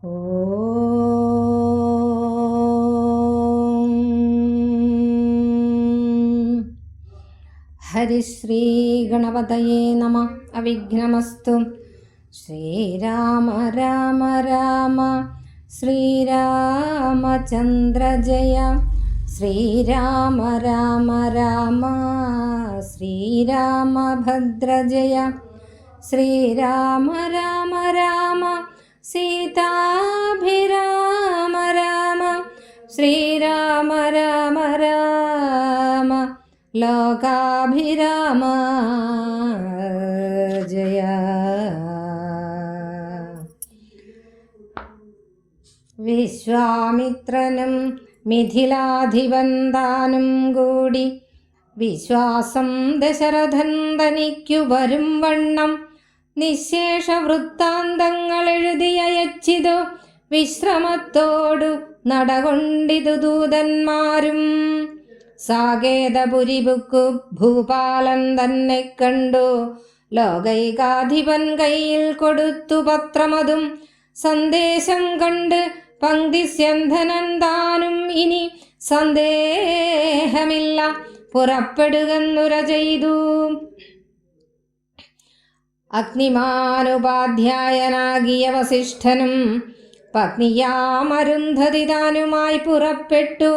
ഓം ഹരിശ്രീ ഗണപതയേ നമഃ. അവിഘ്നമസ്തു. ശ്രീരാമ രാമ രാമ ശ്രീരാമചന്ദ്ര ജയ. ശ്രീരാമ രാമ രാമ ശ്രീരാമഭദ്ര ജയ. ശ്രീരാമ രാമ രാമ സീതാഭിരാമ രാമ. ശ്രീരാമ രാമ രാമ ലോകാഭിരാമ ജയ. വിശ്വാമിത്രനും മിഥിലാധിപൻ താനും കൂടി വിശ്വാസം ദശരഥൻ തനിക്കു വരും വണ്ണം നിശേഷ വൃത്താന്തങ്ങൾ എഴുതിയയച്ചിതു. വിശ്രമത്തോടു നടകൊണ്ടിതു ദൂതന്മാരും. സാകേതപുരിബുക്കു ഭൂപാലൻ തന്നെ കണ്ടു. ലോകൈകാധിപൻ കയ്യിൽ കൊടുത്തു പത്രമതും. സന്ദേശം കണ്ട് പങ്ക്തിസ്യന്ധനൻ താനും ഇനി സന്ദേഹമില്ല പുറപ്പെടുകെന്നുര ചെയ്തു. അഗ്നിമാനുപാധ്യായനാകിയ വസിഷ്ഠനും പത്നിയാമരുന്ധതി താനുമായി പുറപ്പെട്ടു.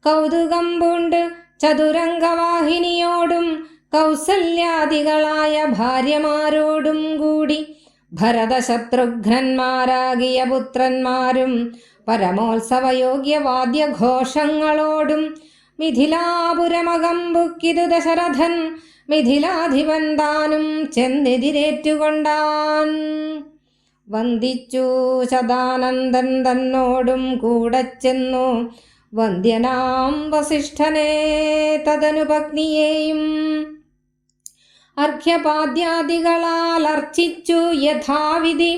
കൗതുകം പൂണ്ട് ചതുരംഗവാഹിനിയോടും കൗസല്യാദികളായ ഭാര്യമാരോടും കൂടി ഭരതശത്രുഘ്നന്മാരാകിയ പുത്രന്മാരും പരമോത്സവയോഗ്യവാദ്യഘോഷങ്ങളോടും മിഥിലാപുരമകമ്പുക്കിതു ദശരഥൻ. മിഥിലാധിപൻ താനും ചെന്നെതിരേറ്റുകൊണ്ടാൻ. വന്ദിച്ചു ശതാനന്ദൻ തന്നോടും കൂടെ ചെന്നു. വന്ദ്യനാം വസിഷ്ഠനെ തദനു പത്നിയെയും അർഘ്യപാദ്യാദികളാൽ അർച്ചിച്ചു യഥാവിധി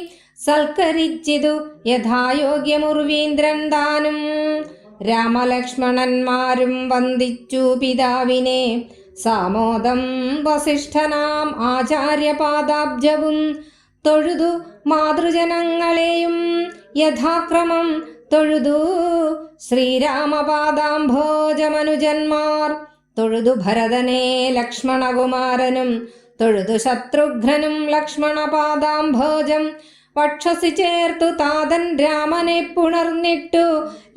സൽക്കരിച്ചിതു. യഥായോഗ്യമുർവീന്ദ്രൻ താനും രാമലക്ഷ്മണന്മാരും വന്ദിച്ചു പിതാവിനെ. സാമോദം വസിഷ്ഠനാം ആചാര്യപാദാബ്ജവും തൊഴുതു. മാതൃജനങ്ങളെയും യഥാക്രമം തൊഴുതു. ശ്രീരാമപാദാംഭോജമനുജന്മാർ തൊഴുതു. ഭരതനെ ലക്ഷ്മണകുമാരനും തൊഴുതു. ശത്രുഘ്നനും ലക്ഷ്മണപാദാംഭോജം വക്ഷസി ചേർത്തു. താതൻ രാമനെ പുണർന്നിട്ടു.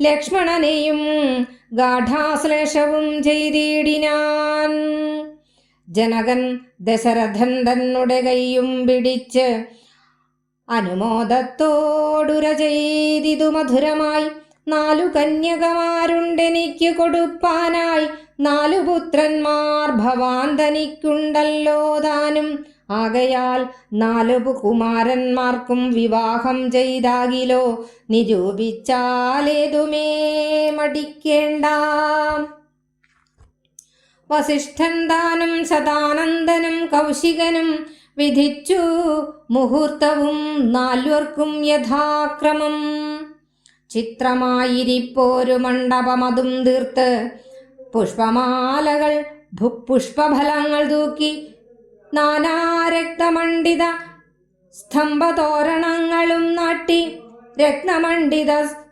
ലക്ഷ്മണനെയും ഗാഠാശ്ലേഷവും ചെയ്തിടിനാൻ. ജനകൻ ദശരഥൻ തന്നുടെ കൈയും പിടിച്ച് അനുമോദത്തോടുര ചെയ്തിതു മധുരമായി. 4 കന്യകമാരുണ്ടെനിക്ക് കൊടുപ്പാനായി. 4 പുത്രന്മാർ ഭവാൻ തനിക്കുണ്ടല്ലോ താനും. ആകയാൽ 4 കുമാരന്മാർക്കും വിവാഹം ചെയ്താകിലോ നിരൂപിച്ചാലേതുമേ മടിക്കേണ്ട. വസിഷ്ഠൻ താനും ശതാനന്ദനും കൗശികനും വിധിച്ചു മുഹൂർത്തവും 4 യഥാക്രമം. ചിത്രമായിരിപ്പോരു മണ്ഡപമതും തീർത്ത് പുഷ്പമാലകൾ പുഷ്പഫലങ്ങൾ തൂക്കി നാനാരക്തമണ്ഡിത സ്തംഭതോരണങ്ങളും നാട്ടി രത്നമണ്ഡിത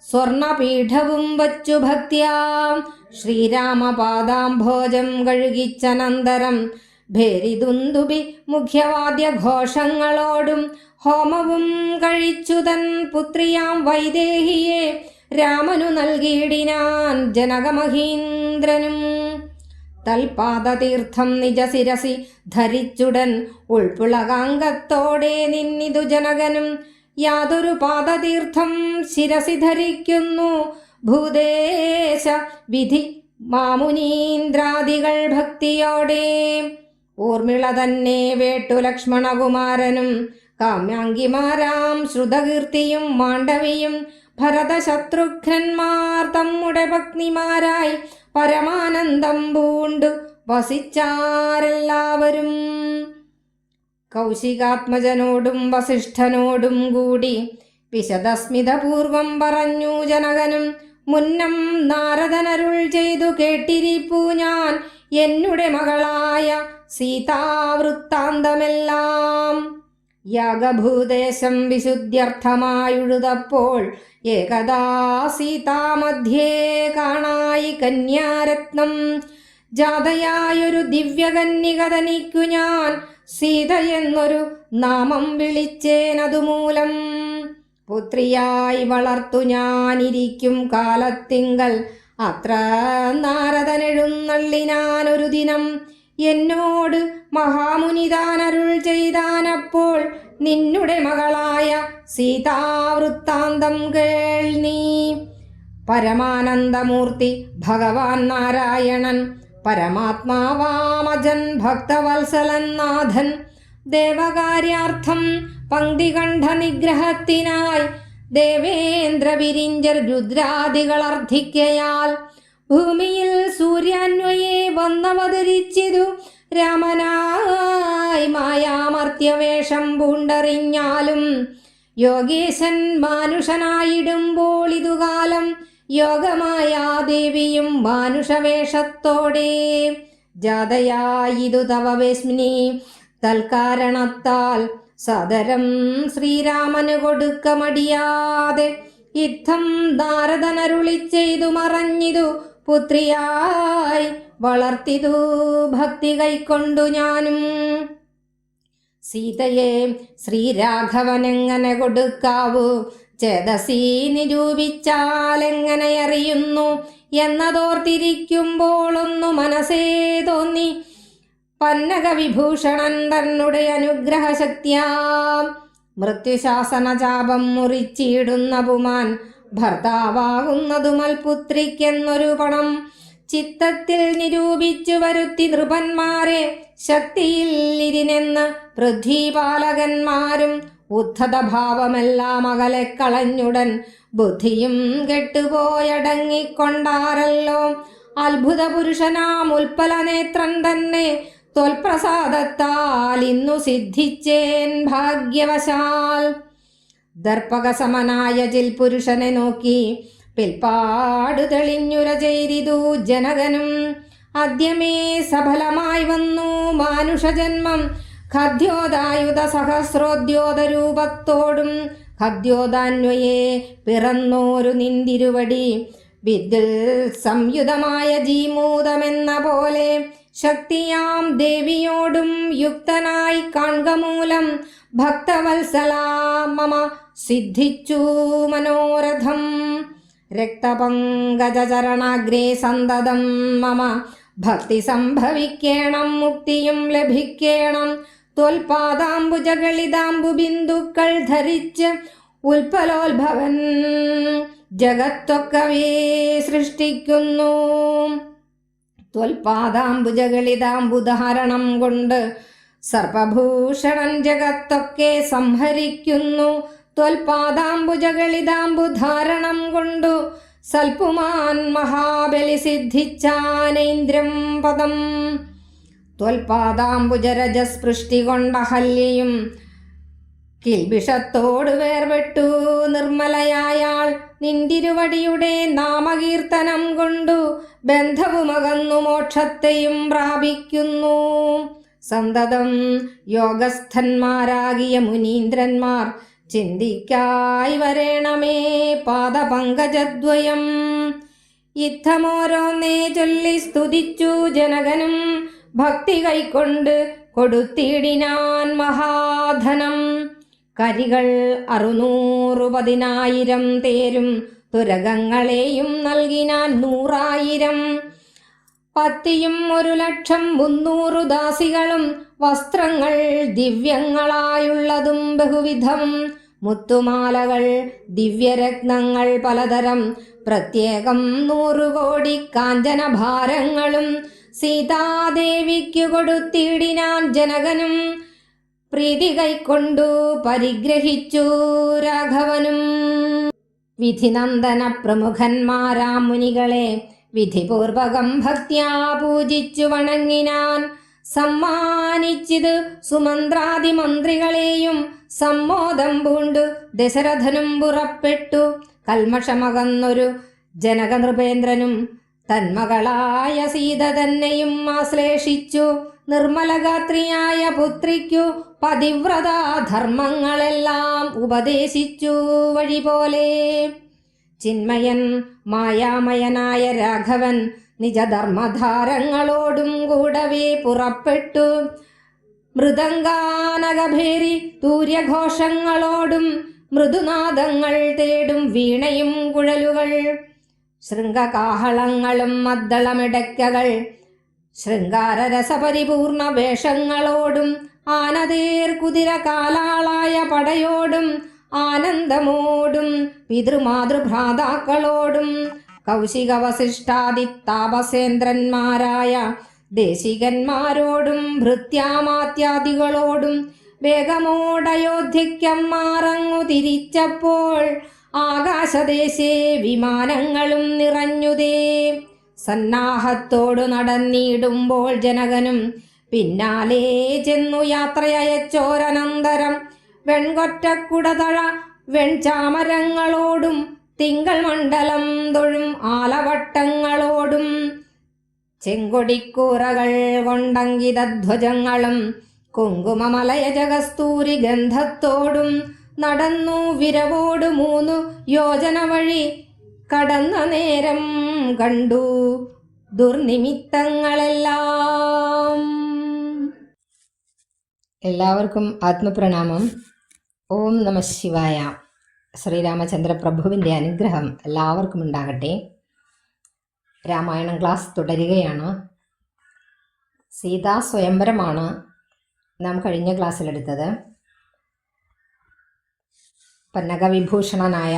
സ്വർണപീഠവും വച്ചു ഭക്തിയാ ശ്രീരാമപാദാംഭോജം കഴുകിച്ചനന്തരം ഭേരിദുന്ദുബി മുഖ്യവാദ്യഘോഷങ്ങളോടും ഹോമവും കഴിച്ചു തൻ പുത്രിയാം വൈദേഹിയെ രാമനു നൽകിയിടിനാൻ ജനകമഹീന്ദ്രനും. തൽപാദതീർത്ഥം നിജശിരസി ധരിച്ചുടൻ ഉൾപ്പുളകാംഗത്തോടെ നിന്നിതു ജനകനും. യാതൊരു പാദതീർത്ഥം ശിരസി ധരിക്കുന്നു ഭൂദേശ വിധി മാമുനീന്ദ്രാദികൾ ഭക്തിയോടെ. ഊർമിള തന്നെ വേട്ടു ലക്ഷ്മണകുമാരനും കാമ്യാംഗിമാരാം ശ്രുതകീർത്തിയും മാണ്ഡവിയും ഭരതശത്രുഘ്നന്മാർ തമ്മുടെ പത്നിമാരായി പരമാനന്ദം പൂണ്ടു വസിച്ചാരെല്ലാവരും. കൗശികാത്മജനോടും വസിഷ്ഠനോടും കൂടി വിശദസ്മിതപൂർവം പറഞ്ഞു ജനകനും. മുന്നം നാരദനരുൾ ചെയ്തു കേട്ടിരിപ്പു ഞാൻ എന്നുടെ മകളായ സീതാവൃത്താന്തമെല്ലാം. യാഗഭൂദേശം വിശുദ്ധ്യർത്ഥമായുഴുതപ്പോൾ ഏകദാ സീതാമധ്യേ കാണായി കന്യാരത്നം. ജാതയായൊരു ദിവ്യകന്യക തനിക്കു ഞാൻ സീതയെന്നൊരു നാമം വിളിച്ചേനതുമൂലം. പുത്രിയായി വളർത്തു ഞാനിരിക്കും കാലത്തിങ്കൽ അത്ര നാരദനെഴുന്നള്ളിനാനൊരു ദിനം. എന്നോട് മഹാമുനിതാനരുൾ ചെയ്താനപ്പോൾ നിന്നുടെ മകളായ സീതാവൃത്താന്തം കേൾ നീ. പരമാനന്ദമൂർത്തി ഭഗവാൻ നാരായണൻ പരമാത്മാവാമജൻ ഭക്തവത്സലൻ നാഥൻ ദേവകാര്യാർത്ഥം പങ്ക്തികണ്ഠ നിഗ്രഹത്തിനായി ദേവേന്ദ്ര വിരിഞ്ചർ രുദ്രാദികളർദ്ധിക്കയാൽ ഭൂമിയിൽ സൂര്യാന്വയെ വന്നവതരിച്ചിതു രാമനായി മായാമർത്യവേഷം പൂണ്ടറിഞ്ഞാലും യോഗേശൻ മാനുഷനായിടുമ്പോൾ ഇതുകാലം യോഗമായാ ദേവിയും മാനുഷവേഷത്തോടെ ജാതയായിതു തവ വേശ്മിനി തൽക്കാരണത്താൽ സദരം ശ്രീരാമന് കൊടുക്ക മടിയാതെ യുദ്ധം നാരദനരുളി ചെയ്തു മറഞ്ഞിതു പുത്രിയായി വളർത്തിതു ഭക്തി കൈക്കൊണ്ടു ഞാനും. സീതയെ ശ്രീരാഘവനെങ്ങനെ കൊടുക്കാവൂ ചേതസി നിരൂപിച്ചാലെങ്ങനെ അറിയുന്നു എന്നതോർത്തിരിക്കുമ്പോൾ ഒന്നു മനസ്സേ തോന്നി പന്നകവിഭൂഷണൻ തന്നുടെ അനുഗ്രഹശക്തിയാം മൃത്യുശാസന ചാപം മുറിച്ചിടുന്ന പുമാൻ ഭർത്താവാകുന്നതുമൽ പുത്രിക്കെന്നൊരു പണം ചിത്തത്തിൽ നിരൂപിച്ചു വരുത്തി നൃപന്മാരെ ശക്തിയിൽ ഇരുന്നെന്ന് പൃഥ്വിപാലകന്മാരും ഉദ്ധതഭാവമെല്ലാം അകലെ കളഞ്ഞുടൻ ബുദ്ധിയും കെട്ടുപോയടങ്ങിക്കൊണ്ടാരല്ലോ. അത്ഭുത പുരുഷനാം ഉൽപ്പലനേത്രൻ തന്നെ ത്വൽപ്രസാദത്താൽ ഇന്നു സിദ്ധിച്ചേൻ ഭാഗ്യവശാൽ. ദർപ്പകസമനായ ജിൽ പുരുഷനെ നോക്കി പിൽപ്പാടു തെളിഞ്ഞുര ചെയ്തിതു ജനകനും. അദ്യമേ സഫലമായി വന്നു മാനുഷജന്മം ഖദ്യോദായുധ സഹസ്രോദ്യോതരൂപത്തോടും ഖദ്യോദാന്വയെ പിറന്നോരു നിന്തിരുവടി വിദ്യുൽ സംയുതമായ ജീമൂതമെന്ന പോലെ ശക്തിയാം ദേവിയോടും യുക്തനായി കാൺക മൂലം ഭക്തവത്സലാ മമ സിദ്ധിച്ചു മനോരഥം. രക്തപങ്കജചരണാഗ്രേ സന്തതം മമ ഭക്തി സംഭവിക്കേണം മുക്തിയും ലഭിക്കേണം. ത്വൽപാദാംബുജഗളിതാംബു ബിന്ദുക്കൾ ധരിച്ച് ഉൽപ്പലോത്ഭവൻ ജഗത്തൊക്കവേ സൃഷ്ടിക്കുന്നു. ത്വൽപാദാംബുജഗളിതാംബുധാരണം കൊണ്ട് സർപ്പഭൂഷണൻ ജഗത്തൊക്കെ സംഹരിക്കുന്നു. ത്വൽപാദാംബുജഗളിതാംബുധാരണം കൊണ്ടു സൽപുമാൻ മഹാബലി സിദ്ധിച്ചാനേന്ദ്രം പദം. ത്വൽപാദാംബുജരജസ്പൃഷ്ടി കൊണ്ട ഹല്യയും കിൽബിഷത്തോട് വേർപെട്ടു നിർമ്മലയായാൾ നിന്തിരുവടിയുടെ നാമകീർത്തനം കൊണ്ടു ബന്ധവുമകന്നു മോക്ഷത്തെയും പ്രാപിക്കുന്നു. സന്തതം യോഗസ്ഥന്മാരാകിയ മുനീന്ദ്രന്മാർ ചിന്തിക്കായി വരേണമേ പാദപങ്കജദ്വയം. യുദ്ധമോരോന്നേ ചൊല്ലി സ്തുതിച്ചു ജനകനും ഭക്തി കൈക്കൊണ്ട് കൊടുത്തിടിനാൻ മഹാധനം. കരികൾ 610,000 തേരും തുരകങ്ങളെയും നൽകിനാൻ 100,000. പത്തിയും 1,300,000 ദാസികളും വസ്ത്രങ്ങൾ ദിവ്യങ്ങളായുള്ളതും ബഹുവിധം. മുത്തുമാലകൾ ദിവ്യരത്നങ്ങൾ പലതരം പ്രത്യേകം 100 കോടി കാഞ്ചനഭാരങ്ങളും സീതാദേവിക്കു കൊടുത്തിടിനാൻ ജനകനും. പ്രീതി കൈക്കൊണ്ടു പരിഗ്രഹിച്ചു രാഘവനും. വിധിനന്ദന പ്രമുഖന്മാരാം മുനികളെ വിധിപൂർവകം ഭക്ത്യാ പൂജിച്ചു വണങ്ങിനാൻ. സമ്മാനിച്ചിത് സുമന്ത്രാദി മന്ത്രികളെയും സമ്മോദം പൂണ്ടു ദശരഥനും പുറപ്പെട്ടു. കൽമഷമകന്നൊരു ജനകനൃപേന്ദ്രനും തന്മകളായ സീത തന്നെയും ആശ്ലേഷിച്ചു നിർമ്മലഗാത്രിയായ പുത്രിക്കു പതിവ്രതാധർമ്മങ്ങളെല്ലാം ഉപദേശിച്ചു വഴി പോലെ. ചിന്മയൻ മായാമയനായ രാഘവൻ നിജധർമ്മധാരങ്ങളോടും കൂടവേ പുറപ്പെട്ടു. മൃദംഗാനകഭേരി തൂര്യഘോഷങ്ങളോടും മൃദുനാദങ്ങൾ തേടും വീണയും കുഴലുകൾ, ശൃംഗകാഹളങ്ങളും മദ്ദളമിടയ്ക്കകൾ, ശൃംഗാരരസപരിപൂർണ വേഷങ്ങളോടും ആനതേർ കുതിര കാലാളായ പടയോടും ആനന്ദമോടും പിതൃമാതൃഭ്രാതാക്കളോടും കൗശിക വസിഷ്ഠാദി താപസേന്ദ്രന്മാരായ ദേശികന്മാരോടും ഭൃത്യാമാത്യാദികളോടും വേഗമോടയോധ്യയ്ക്കമ്മാറങ്ങു തിരിച്ചപ്പോൾ ആകാശദേശേ വിമാനങ്ങളും നിറഞ്ഞുതേ. സന്നാഹത്തോടു നടന്നിടുമ്പോൾ ജനകനും പിന്നാലെ ചെന്നു യാത്രയച്ചോരനന്തരം വെൺകൊറ്റക്കുടതഴ വെൺചാമരങ്ങളോടും തിങ്കൾ മണ്ഡലം തൊഴും ആലവട്ടങ്ങളോടും ചെങ്കൊടിക്കൂറകൾ കൊണ്ടങ്കിതധ്വജങ്ങളും കുങ്കുമമലയജകസ്തൂരി ഗന്ധത്തോടും നടന്നു വിരവോട് 3 യോജന വഴി കടന്ന നേരം കണ്ടു ദുർനിമിത്തങ്ങളെല്ലാം. എല്ലാവർക്കും ആത്മപ്രണാമം. ഓം നമ ശിവായ. ശ്രീരാമചന്ദ്ര പ്രഭുവിൻ്റെ അനുഗ്രഹം എല്ലാവർക്കും ഉണ്ടാകട്ടെ. രാമായണം ക്ലാസ് തുടരുകയാണ്. സീതാ സ്വയംവരമാണ് നാം കഴിഞ്ഞ ക്ലാസ്സിലെടുത്തത്. പന്നകവിഭൂഷണനായ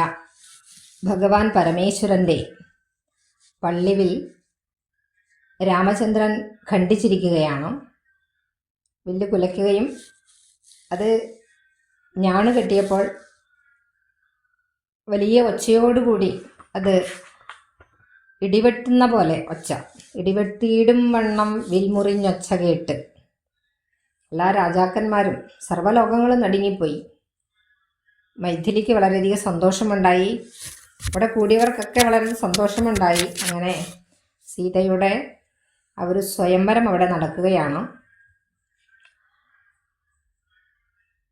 ഭഗവാൻ പരമേശ്വരൻ്റെ പള്ളിവിൽ രാമചന്ദ്രൻ ഖണ്ഡിച്ചിരിക്കുകയാണ്. വില്ല് കുലയ്ക്കുകയും അത് ഞാണ് കെട്ടിയപ്പോൾ വലിയ ഒച്ചയോടുകൂടി അത് ഇടിവെട്ടുന്ന പോലെ ഒച്ച, ഇടിവെട്ടിയിടും വണ്ണം വിൽമുറിഞ്ഞൊച്ച കേട്ട് എല്ലാ രാജാക്കന്മാരും സർവ്വലോകങ്ങളും നടുങ്ങിപ്പോയി. മൈഥിലിക്ക് വളരെയധികം സന്തോഷമുണ്ടായി. അവിടെ കൂടിയവർക്കൊക്കെ വളരെ സന്തോഷമുണ്ടായി. അങ്ങനെ സീതയുടെ ആ ഒരു സ്വയംവരം അവിടെ നടക്കുകയാണ്.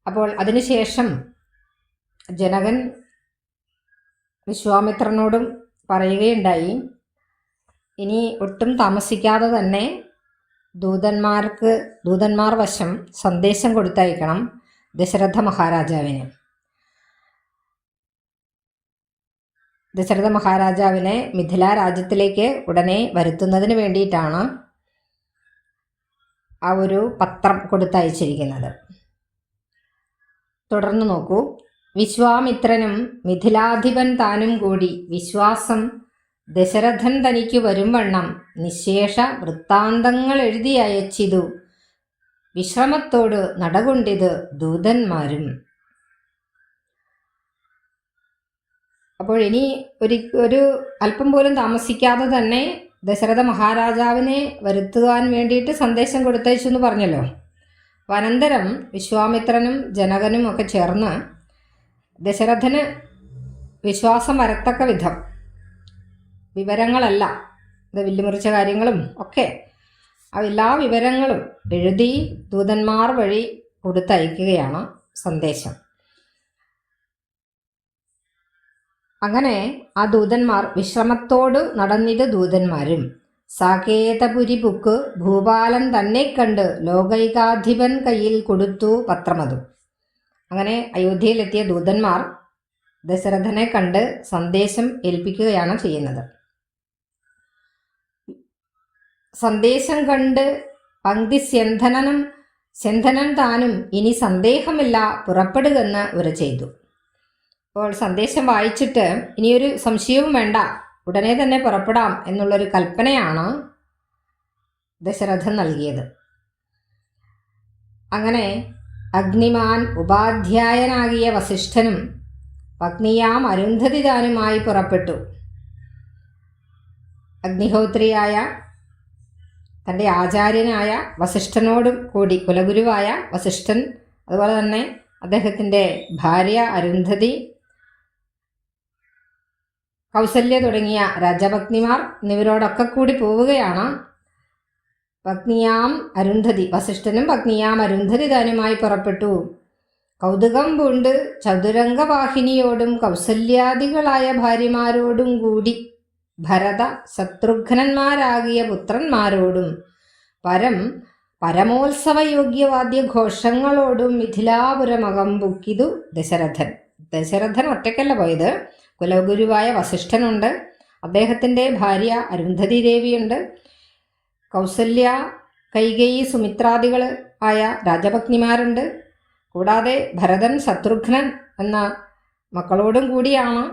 അപ്പോൾ അതിനുശേഷം ജനകൻ വിശ്വാമിത്രനോടും പറയുകയുണ്ടായി, ഇനി ഒട്ടും താമസിക്കാതെ തന്നെ ദൂതന്മാർ വശം സന്ദേശം കൊടുത്തയക്കണം ദശരഥ മഹാരാജാവിന്. ദശരഥ മഹാരാജാവിനെ മിഥില രാജ്യത്തിലേക്ക് ഉടനെ വരുത്തുന്നതിന് വേണ്ടിയിട്ടാണ് ആ ഒരു പത്രം കൊടുത്തയച്ചിരിക്കുന്നത്. തുടർന്ന് നോക്കൂ. വിശ്വാമിത്രനും മിഥിലാധിപൻ താനും കൂടി വിശ്വാസം ദശരഥൻ തനിക്ക് വരും വണ്ണം നിശേഷ വൃത്താന്തങ്ങൾ എഴുതി അയച്ചിതു. വിശ്രമത്തോട് നടകൊണ്ടിത് ദൂതന്മാരും. അപ്പോൾ ഇനി ഒരു അല്പം പോലും താമസിക്കാതെ തന്നെ ദശരഥ മഹാരാജാവിനെ വരുത്തുവാൻ വേണ്ടിയിട്ട് സന്ദേശം കൊടുത്തയച്ചു എന്ന് പറഞ്ഞല്ലോ. അപ്പം അനന്തരം വിശ്വാമിത്രനും ജനകനും ഒക്കെ ചേർന്ന് ദശരഥന് വിശ്വാസം വരത്തക്ക വിധം വിവരങ്ങളല്ല, ഇത് വില്ലുമുറിച്ച കാര്യങ്ങളും ഒക്കെ ആ എല്ലാ വിവരങ്ങളും എഴുതി ദൂതന്മാർ വഴി കൊടുത്തയക്കുകയാണ് സന്ദേശം. അങ്ങനെ ആ ദൂതന്മാർ വിശ്രമത്തോട് നടന്നിത് ദൂതന്മാരും സാകേതപുരി ബുക്ക് ഭൂപാലൻ തന്നെ കണ്ട് ലോകൈകാധിപൻ കയ്യിൽ കൊടുത്തു പത്രമതും. അങ്ങനെ അയോധ്യയിലെത്തിയ ദൂതന്മാർ ദശരഥനെ കണ്ട് സന്ദേശം ഏൽപ്പിക്കുകയാണ് ചെയ്യുന്നത്. സന്ദേശം കണ്ട് പങ്ക്തി സ്യന്ധനൻ താനും ഇനി സന്ദേഹമില്ല പുറപ്പെടുകെന്ന് ഉര ചെയ്തു. അപ്പോൾ സന്ദേശം വായിച്ചിട്ട് ഇനിയൊരു സംശയവും വേണ്ട, ഉടനെ തന്നെ പുറപ്പെടാം എന്നുള്ളൊരു കൽപ്പനയാണ് ദശരഥൻ നൽകിയത്. അങ്ങനെ അഗ്നിമാൻ ഉപാധ്യായനാകിയ വസിഷ്ഠനും പത്നിയാം അരുന്ധതി താനുമായി പുറപ്പെട്ടു. അഗ്നിഹോത്രിയായ തൻ്റെ ആചാര്യനായ വസിഷ്ഠനോടും കൂടി, കുലഗുരുവായ വസിഷ്ഠൻ, അതുപോലെ തന്നെ അദ്ദേഹത്തിൻ്റെ ഭാര്യ അരുന്ധതി, കൗസല്യ തുടങ്ങിയ രാജപത്നിമാർ എന്നിവരോടൊക്കെ കൂടി പോവുകയാണ്. പത്നിയാം അരുന്ധതി, വസിഷ്ഠനും പത്നിയാം അരുന്ധതി താനുമായി പുറപ്പെട്ടു. കൗതുകം പൂണ്ട് ചതുരംഗവാഹിനിയോടും കൗസല്യാദികളായ ഭാര്യമാരോടും കൂടി ഭരത ശത്രുഘ്നന്മാരാകിയ പുത്രന്മാരോടും പരമോത്സവയോഗ്യവാദ്യഘോഷങ്ങളോടും മിഥിലാപുരമകം പൊക്കിതു ദശരഥൻ. ദശരഥൻ ഒറ്റയ്ക്കല്ല പോയത്. കുലഗുരുവായ വസിഷ്ഠനുണ്ട്, അദ്ദേഹത്തിൻ്റെ ഭാര്യ അരുന്ധതി ദേവിയുണ്ട്, കൗസല്യ, കൈകേയി, സുമിത്രാദികൾ ആയ രാജപത്നിമാരുണ്ട്. കൂടാതെ ഭരതൻ, ശത്രുഘ്നൻ എന്ന മക്കളോടും കൂടിയാണ്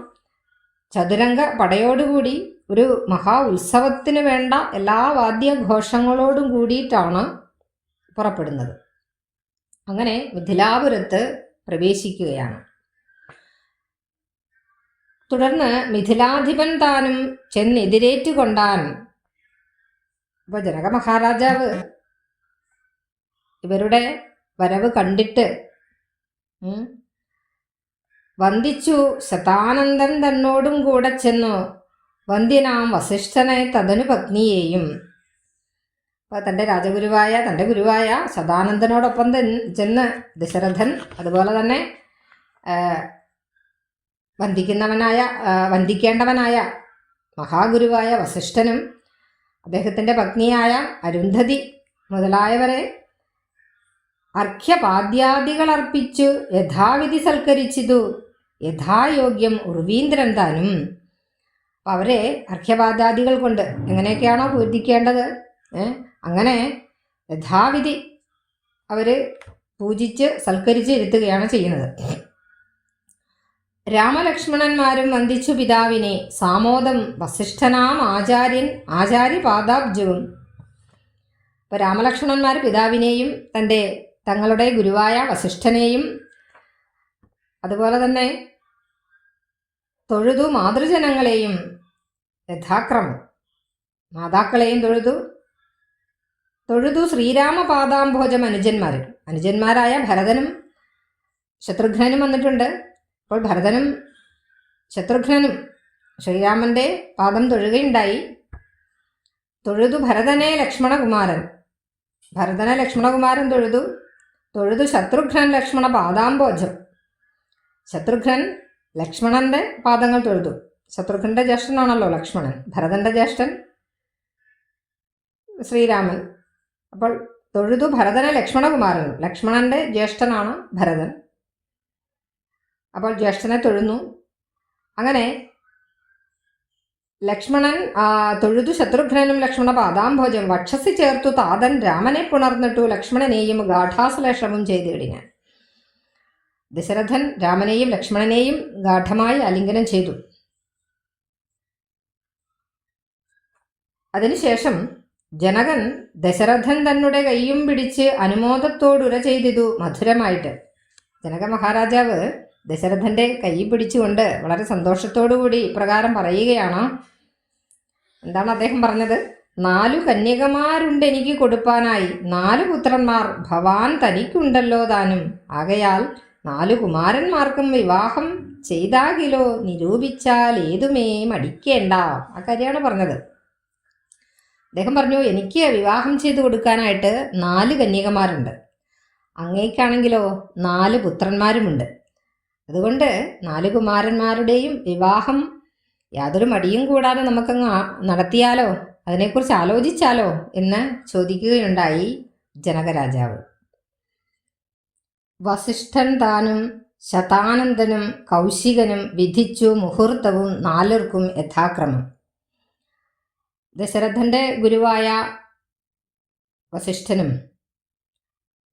ചതുരംഗ പടയോടുകൂടി ഒരു മഹാ ഉത്സവത്തിന് വേണ്ട എല്ലാ വാദ്യഘോഷങ്ങളോടും കൂടിയിട്ടാണ് പുറപ്പെടുന്നത്. അങ്ങനെ മിഥിലാപുരത്ത് പ്രവേശിക്കുകയാണ്. തുടർന്ന് മിഥിലാധിപൻ താനും ചെന്നെതിരേറ്റുകൊണ്ടാൻ. അപ്പോൾ ജനക മഹാരാജാവ് ഇവരുടെ വരവ് കണ്ടിട്ട് വന്ദിച്ചു. ശതാനന്ദൻ തന്നോടും കൂടെ ചെന്നു വന്ദ്യനാം വസിഷ്ഠനെ തദനു പത്നിയെയും. അപ്പോൾ തൻ്റെ ഗുരുവായ ശതാനന്ദനോടൊപ്പം ചെന്ന് ദശരഥൻ അതുപോലെ തന്നെ വന്ദിക്കേണ്ടവനായ മഹാഗുരുവായ വസിഷ്ഠനും അദ്ദേഹത്തിൻ്റെ പത്നിയായ അരുന്ധതി മുതലായവരെ അർഘ്യപാദ്യാദികളർപ്പിച്ചു യഥാവിധി സൽക്കരിച്ചിതു. യഥായോഗ്യം ഉർവീന്ദ്രൻ താനും. അപ്പം അവരെ അർഘ്യപാദ്യാദികൾ കൊണ്ട് എങ്ങനെയൊക്കെയാണോ പൂജിക്കേണ്ടത് അങ്ങനെ യഥാവിധി അവർ പൂജിച്ച് സൽക്കരിച്ച് ഇരുത്തുകയാണ് ചെയ്യുന്നത്. രാമലക്ഷ്മണന്മാരും വന്ദിച്ചു പിതാവിനെ. സാമോദം വസിഷ്ഠനാം ആചാര്യപാദാബ്ജവും. അപ്പോൾ രാമലക്ഷ്മണന്മാർ പിതാവിനെയും തങ്ങളുടെ ഗുരുവായ വസിഷ്ഠനെയും അതുപോലെ തന്നെ തൊഴുതു. മാതൃജനങ്ങളെയും യഥാക്രമം മാതാക്കളെയും തൊഴുതു ശ്രീരാമപാദാംഭോജം അനുജന്മാരായ ഭരതനും ശത്രുഘ്നനും വന്നിട്ടുണ്ട്. അപ്പോൾ ഭരതനും ശത്രുഘ്നനും ശ്രീരാമൻ്റെ പാദം തൊഴുകയുണ്ടായി. തൊഴുതു ഭരതനെ ലക്ഷ്മണകുമാരൻ തൊഴുതു ശത്രുഘ്നൻ ലക്ഷ്മണ പാദാംഭോജം. ശത്രുഘ്നൻ ലക്ഷ്മണന്റെ പാദങ്ങൾ തൊഴുതു. ശത്രുഘ്നന്റെ ജ്യേഷ്ഠനാണല്ലോ ലക്ഷ്മണൻ, ഭരതന്റെ ജ്യേഷ്ഠൻ ശ്രീരാമൻ. അപ്പോൾ തൊഴുതു ഭരതനെ ലക്ഷ്മണകുമാരനും, ലക്ഷ്മണന്റെ ജ്യേഷ്ഠനാണ് ഭരതൻ. അപ്പോൾ ജ്യേഷ്ഠനെ തൊഴുന്നു. അങ്ങനെ ലക്ഷ്മണൻ തൊഴുതു ശത്രുഘ്നനും ലക്ഷ്മണ പാദാംഭോജം. വക്ഷസി ചേർത്തു താതൻ രാമനെ പുണർന്നിട്ടു ലക്ഷ്മണനെയും ഗാഠാശ്ലേഷവും ചെയ്തിടിനാൻ. ദശരഥൻ രാമനെയും ലക്ഷ്മണനെയും ഗാഠമായി ആലിംഗനം ചെയ്തു. അതിനുശേഷം ജനകൻ ദശരഥൻ തന്നെ കൈയും പിടിച്ച് അനുമോദത്തോടുര ചെയ്തിതു മധുരമായിട്ട്. ജനക മഹാരാജാവ് ദശരഥന്റെ കൈ പിടിച്ചുകൊണ്ട് വളരെ സന്തോഷത്തോടുകൂടി ഇപ്രകാരം പറയുകയാണ്. എന്താണ് അദ്ദേഹം പറഞ്ഞത്? 4 കന്യകമാരുണ്ട് എനിക്ക് കൊടുപ്പാനായി, 4 പുത്രന്മാർ ഭവാൻ തനിക്കുണ്ടല്ലോ താനും. ആകയാൽ 4 കുമാരന്മാർക്കും വിവാഹം ചെയ്താകിലോ നിരൂപിച്ചാൽ ഏതുമേ മടിക്കേണ്ട. ആ കാര്യമാണ് പറഞ്ഞത്. അദ്ദേഹം പറഞ്ഞു, എനിക്ക് വിവാഹം ചെയ്തു കൊടുക്കാനായിട്ട് 4 കന്യകമാരുണ്ട്, അങ്ങേക്കാണെങ്കിലോ 4 പുത്രന്മാരുമുണ്ട്. അതുകൊണ്ട് 4 കുമാരന്മാരുടെയും വിവാഹം യാതൊരു മടിയും കൂടാതെ നമുക്കങ്ങ് നടത്തിയാലോ, അതിനെക്കുറിച്ച് ആലോചിച്ചാലോ എന്ന് ചോദിക്കുകയുണ്ടായി ജനകരാജാവ്. വസിഷ്ഠൻ താനും ശതാനന്ദനും കൗശികനും വിധിച്ചു മുഹൂർത്തവും 4 യഥാക്രമം. ദശരഥന്റെ ഗുരുവായ വസിഷ്ഠനും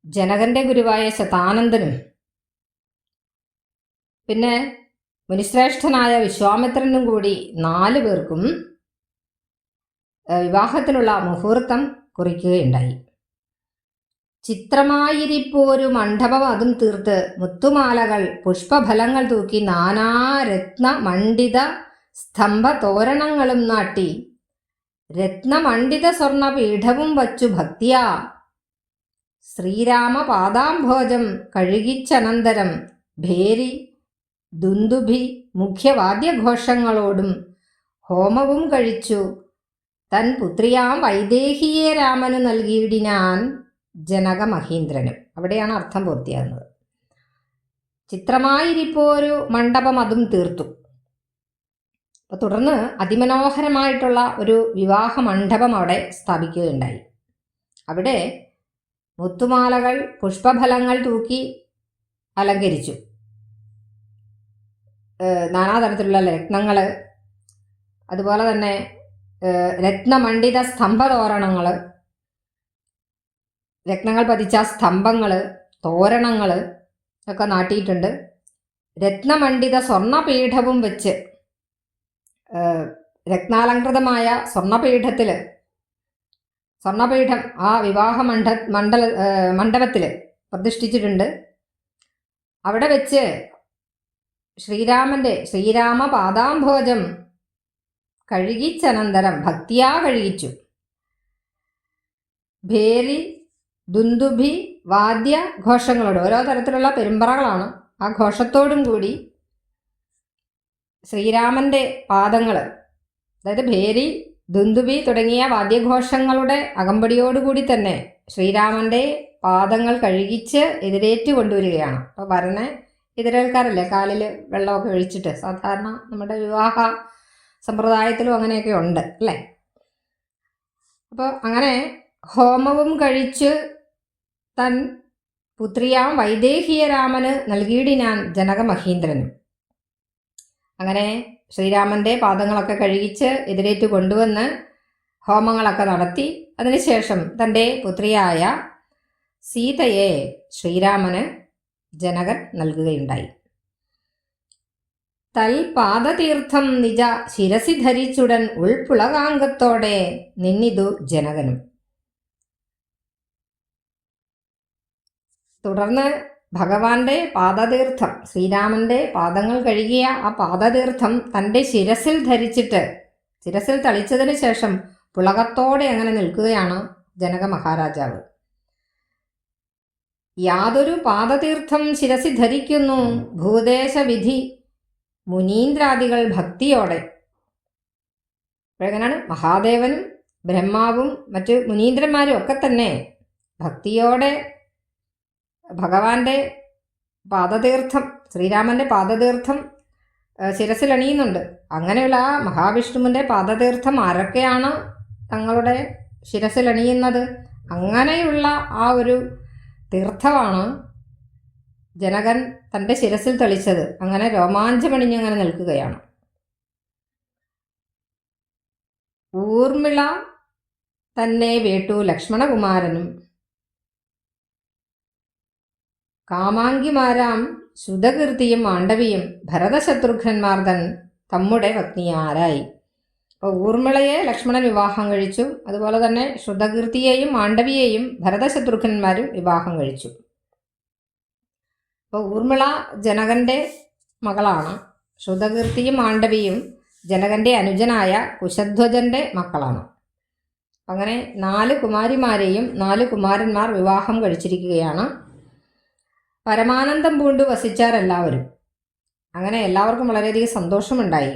ജനകന്റെ ഗുരുവായ ശതാനന്ദനും പിന്നെ മുനിശ്രേഷ്ഠനായ വിശ്വാമിത്രനും കൂടി 4 പേർക്കും വിവാഹത്തിനുള്ള മുഹൂർത്തം കുറിക്കുകയുണ്ടായി. ചിത്രമായിരിപ്പോരു മണ്ഡപം അതും തീർത്ത് മുത്തുമാലകൾ പുഷ്പഫലങ്ങൾ തൂക്കി നാനാരത്ന മണ്ഡിത സ്തംഭ തോരണങ്ങളും നാട്ടി രത്നമണ്ഡിത സ്വർണ പീഠവും വച്ചു ഭക്തിയാ ശ്രീരാമ പാദാംഭോജം കഴുകിച്ചനന്തരം ഭേരി ദുന്ദുഭി മുഖ്യവാദ്യഘോഷങ്ങളോടും ഹോമവും കഴിച്ചു തൻ പുത്രിയാം വൈദേഹിയെ രാമന് നൽകിയിടിനാൻ ജനക മഹീന്ദ്രനും. അവിടെയാണ് അർത്ഥം പൂർത്തിയാകുന്നത്. ചിത്രമായിരിപ്പോരു മണ്ഡപം അതും തീർത്തു. അപ്പോൾ തുടർന്ന് അതിമനോഹരമായിട്ടുള്ള ഒരു വിവാഹ മണ്ഡപം അവിടെ സ്ഥാപിക്കുകയുണ്ടായി. അവിടെ മുത്തുമാലകൾ, പുഷ്പഫലങ്ങൾ തൂക്കി അലങ്കരിച്ചു. നാനാതരത്തിലുള്ള രത്നങ്ങൾ, അതുപോലെ തന്നെ രത്നമണ്ഡിത സ്തംഭതോരണങ്ങൾ, രത്നങ്ങൾ പതിച്ച സ്തംഭങ്ങൾ, തോരണങ്ങൾ ഒക്കെ നാട്ടിയിട്ടുണ്ട്. രത്നമണ്ഡിത സ്വർണപീഠവും വെച്ച് രത്നാലങ്കൃതമായ സ്വർണപീഠം ആ വിവാഹ മണ്ഡപത്തിൽ പ്രതിഷ്ഠിച്ചിട്ടുണ്ട്. അവിടെ വെച്ച് ശ്രീരാമ പാദാംഭോജം കഴുകിച്ചനന്തരം ഭക്തിയാ കഴുകിച്ചു. ഭേരി, ദുന്ദുഭി വാദ്യ ഘോഷങ്ങളോട്, ഓരോ തരത്തിലുള്ള പെരുമ്പറകളാണ്, ആ ഘോഷത്തോടും കൂടി ശ്രീരാമൻ്റെ പാദങ്ങൾ, അതായത് ഭേരി, ദുന്ദുബി തുടങ്ങിയ വാദ്യഘോഷങ്ങളുടെ അകമ്പടിയോടുകൂടി തന്നെ ശ്രീരാമൻ്റെ പാദങ്ങൾ കഴുകിച്ച് എതിരേറ്റ് കൊണ്ടുവരികയാണ്. അപ്പോൾ വരനെ എതിരേൽക്കാറില്ലേ, കാലിൽ വെള്ളമൊക്കെ ഒഴിച്ചിട്ട്. സാധാരണ നമ്മുടെ വിവാഹ സമ്പ്രദായത്തിലും അങ്ങനെയൊക്കെ ഉണ്ട് അല്ലേ. അപ്പോൾ അങ്ങനെ ഹോമവും കഴിച്ച് തൻ പുത്രിയാം വൈദേഹിയ രാമന് നൽകിയിടിനാൻ ജനക മഹീന്ദ്രനും. അങ്ങനെ ശ്രീരാമൻ്റെ പാദങ്ങളൊക്കെ കഴുകിച്ച് എതിരേറ്റ് കൊണ്ടുവന്ന് ഹോമങ്ങളൊക്കെ നടത്തി അതിനുശേഷം തൻ്റെ പുത്രിയായ സീതയെ ശ്രീരാമന് ജനകൻ നൽകുകയുണ്ടായി. തൽ പാദതീർത്ഥം നിജ ശിരസി ധരിച്ചുടൻ ഉൾപ്പുളകാംഗത്തോടെ നിന്നിതു ജനകനും. തുടർന്ന് ഭഗവാന്റെ പാദതീർത്ഥം, ശ്രീരാമൻ്റെ പാദങ്ങൾ കഴുകിയ ആ പാദതീർത്ഥം തൻ്റെ ശിരസിൽ ധരിച്ചിട്ട്, ശിരസിൽ തളിച്ചതിന് ശേഷം പുളകത്തോടെ അങ്ങനെ നിൽക്കുകയാണ് ജനക മഹാരാജാവ്. യാതൊരു പാദതീർത്ഥം ശിരസി ധരിക്കുന്നു ഭൂദേശവിധി മുനീന്ദ്രാദികൾ ഭക്തിയോടെ. അപ്പോഴെങ്ങനെയാണ് മഹാദേവനും ബ്രഹ്മാവും മറ്റ് മുനീന്ദ്രന്മാരും ഒക്കെ തന്നെ ഭക്തിയോടെ ഭഗവാന്റെ പാദതീർത്ഥം, ശ്രീരാമൻ്റെ പാദതീർത്ഥം ശിരസിലണിയുന്നുണ്ട്. അങ്ങനെയുള്ള ആ മഹാവിഷ്ണുവിൻ്റെ പാദതീർത്ഥം ആരൊക്കെയാണ് തങ്ങളുടെ ശിരസിലണിയുന്നത്? അങ്ങനെയുള്ള ആ ഒരു തീർത്ഥമാണ് ജനകൻ തൻ്റെ ശിരസിൽ തെളിച്ചത്. അങ്ങനെ രോമാഞ്ചമണിഞ്ഞങ്ങനെ നിൽക്കുകയാണ്. ഊർമിള തന്നെ വേട്ടു ലക്ഷ്മണകുമാരനും കാമാങ്കിമാരാം ശ്രുതകീർത്തിയും മാണ്ഡവിയും ഭരതശത്രുഘ്നന്മാർ തൻ തമ്മുടെ പത്നിയാരായി. അപ്പോൾ ഊർമിളയെ ലക്ഷ്മണൻ വിവാഹം കഴിച്ചു. അതുപോലെ തന്നെ ശ്രുതകീർത്തിയെയും മാണ്ഡവിയെയും ഭരതശത്രുഘ്നന്മാരും വിവാഹം കഴിച്ചു. അപ്പോൾ ഊർമിള ജനകൻ്റെ മകളാണ്. ശ്രുതകീർത്തിയും മാണ്ഡവിയും ജനകൻ്റെ അനുജനായ കുശധ്വജൻ്റെ മക്കളാണ്. അങ്ങനെ 4 കുമാരിമാരെയും 4 കുമാരന്മാർ വിവാഹം കഴിച്ചിരിക്കുകയാണ്. പരമാനന്ദം പൂണ്ടു വസിച്ചാരെല്ലാവരും. അങ്ങനെ എല്ലാവർക്കും വളരെയധികം സന്തോഷമുണ്ടായി.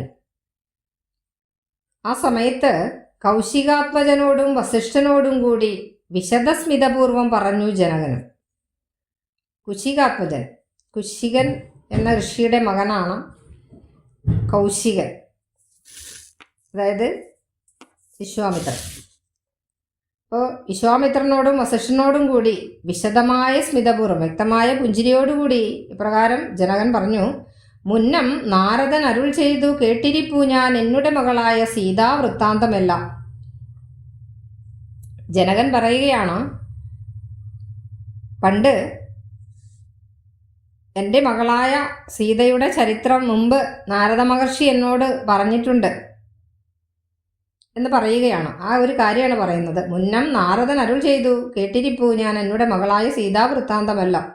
ആ സമയത്ത് കൗശികാത്മജനോടും വസിഷ്ഠനോടും കൂടി വിശദസ്മിതപൂർവം പറഞ്ഞു ജനകനും. കുശികൻ എന്ന ഋഷിയുടെ മകനാണ് കൗശികൻ, അതായത് വിശ്വാമിത്രൻ. അപ്പോൾ വിശ്വാമിത്രനോടും വസിഷ്ഠനോടും കൂടി വിശദമായ സ്മിതപൂർവ്വം, വ്യക്തമായ പുഞ്ചിരിയോടുകൂടി ഇപ്രകാരം ജനകൻ പറഞ്ഞു. മുന്നം നാരദൻ അരുൾ ചെയ്തു കേട്ടിരിപ്പൂ ഞാൻ എന്നുടെ മകളായ സീതാ വൃത്താന്തമെല്ലാം. ജനകൻ പറയുകയാണ്, പണ്ട് എൻ്റെ മകളായ സീതയുടെ ചരിത്രം മുമ്പ് നാരദ മഹർഷി എന്നോട് പറഞ്ഞിട്ടുണ്ട് എന്ന് പറയുകയാണ്. ആ ഒരു കാര്യമാണ് പറയുന്നത്. മുന്നം നാരദൻ അരുൾ ചെയ്തു കേട്ടിരിപ്പൂ ഞാൻ എന്നുടെ മകളായ സീതാ വൃത്താന്തമെല്ലാം.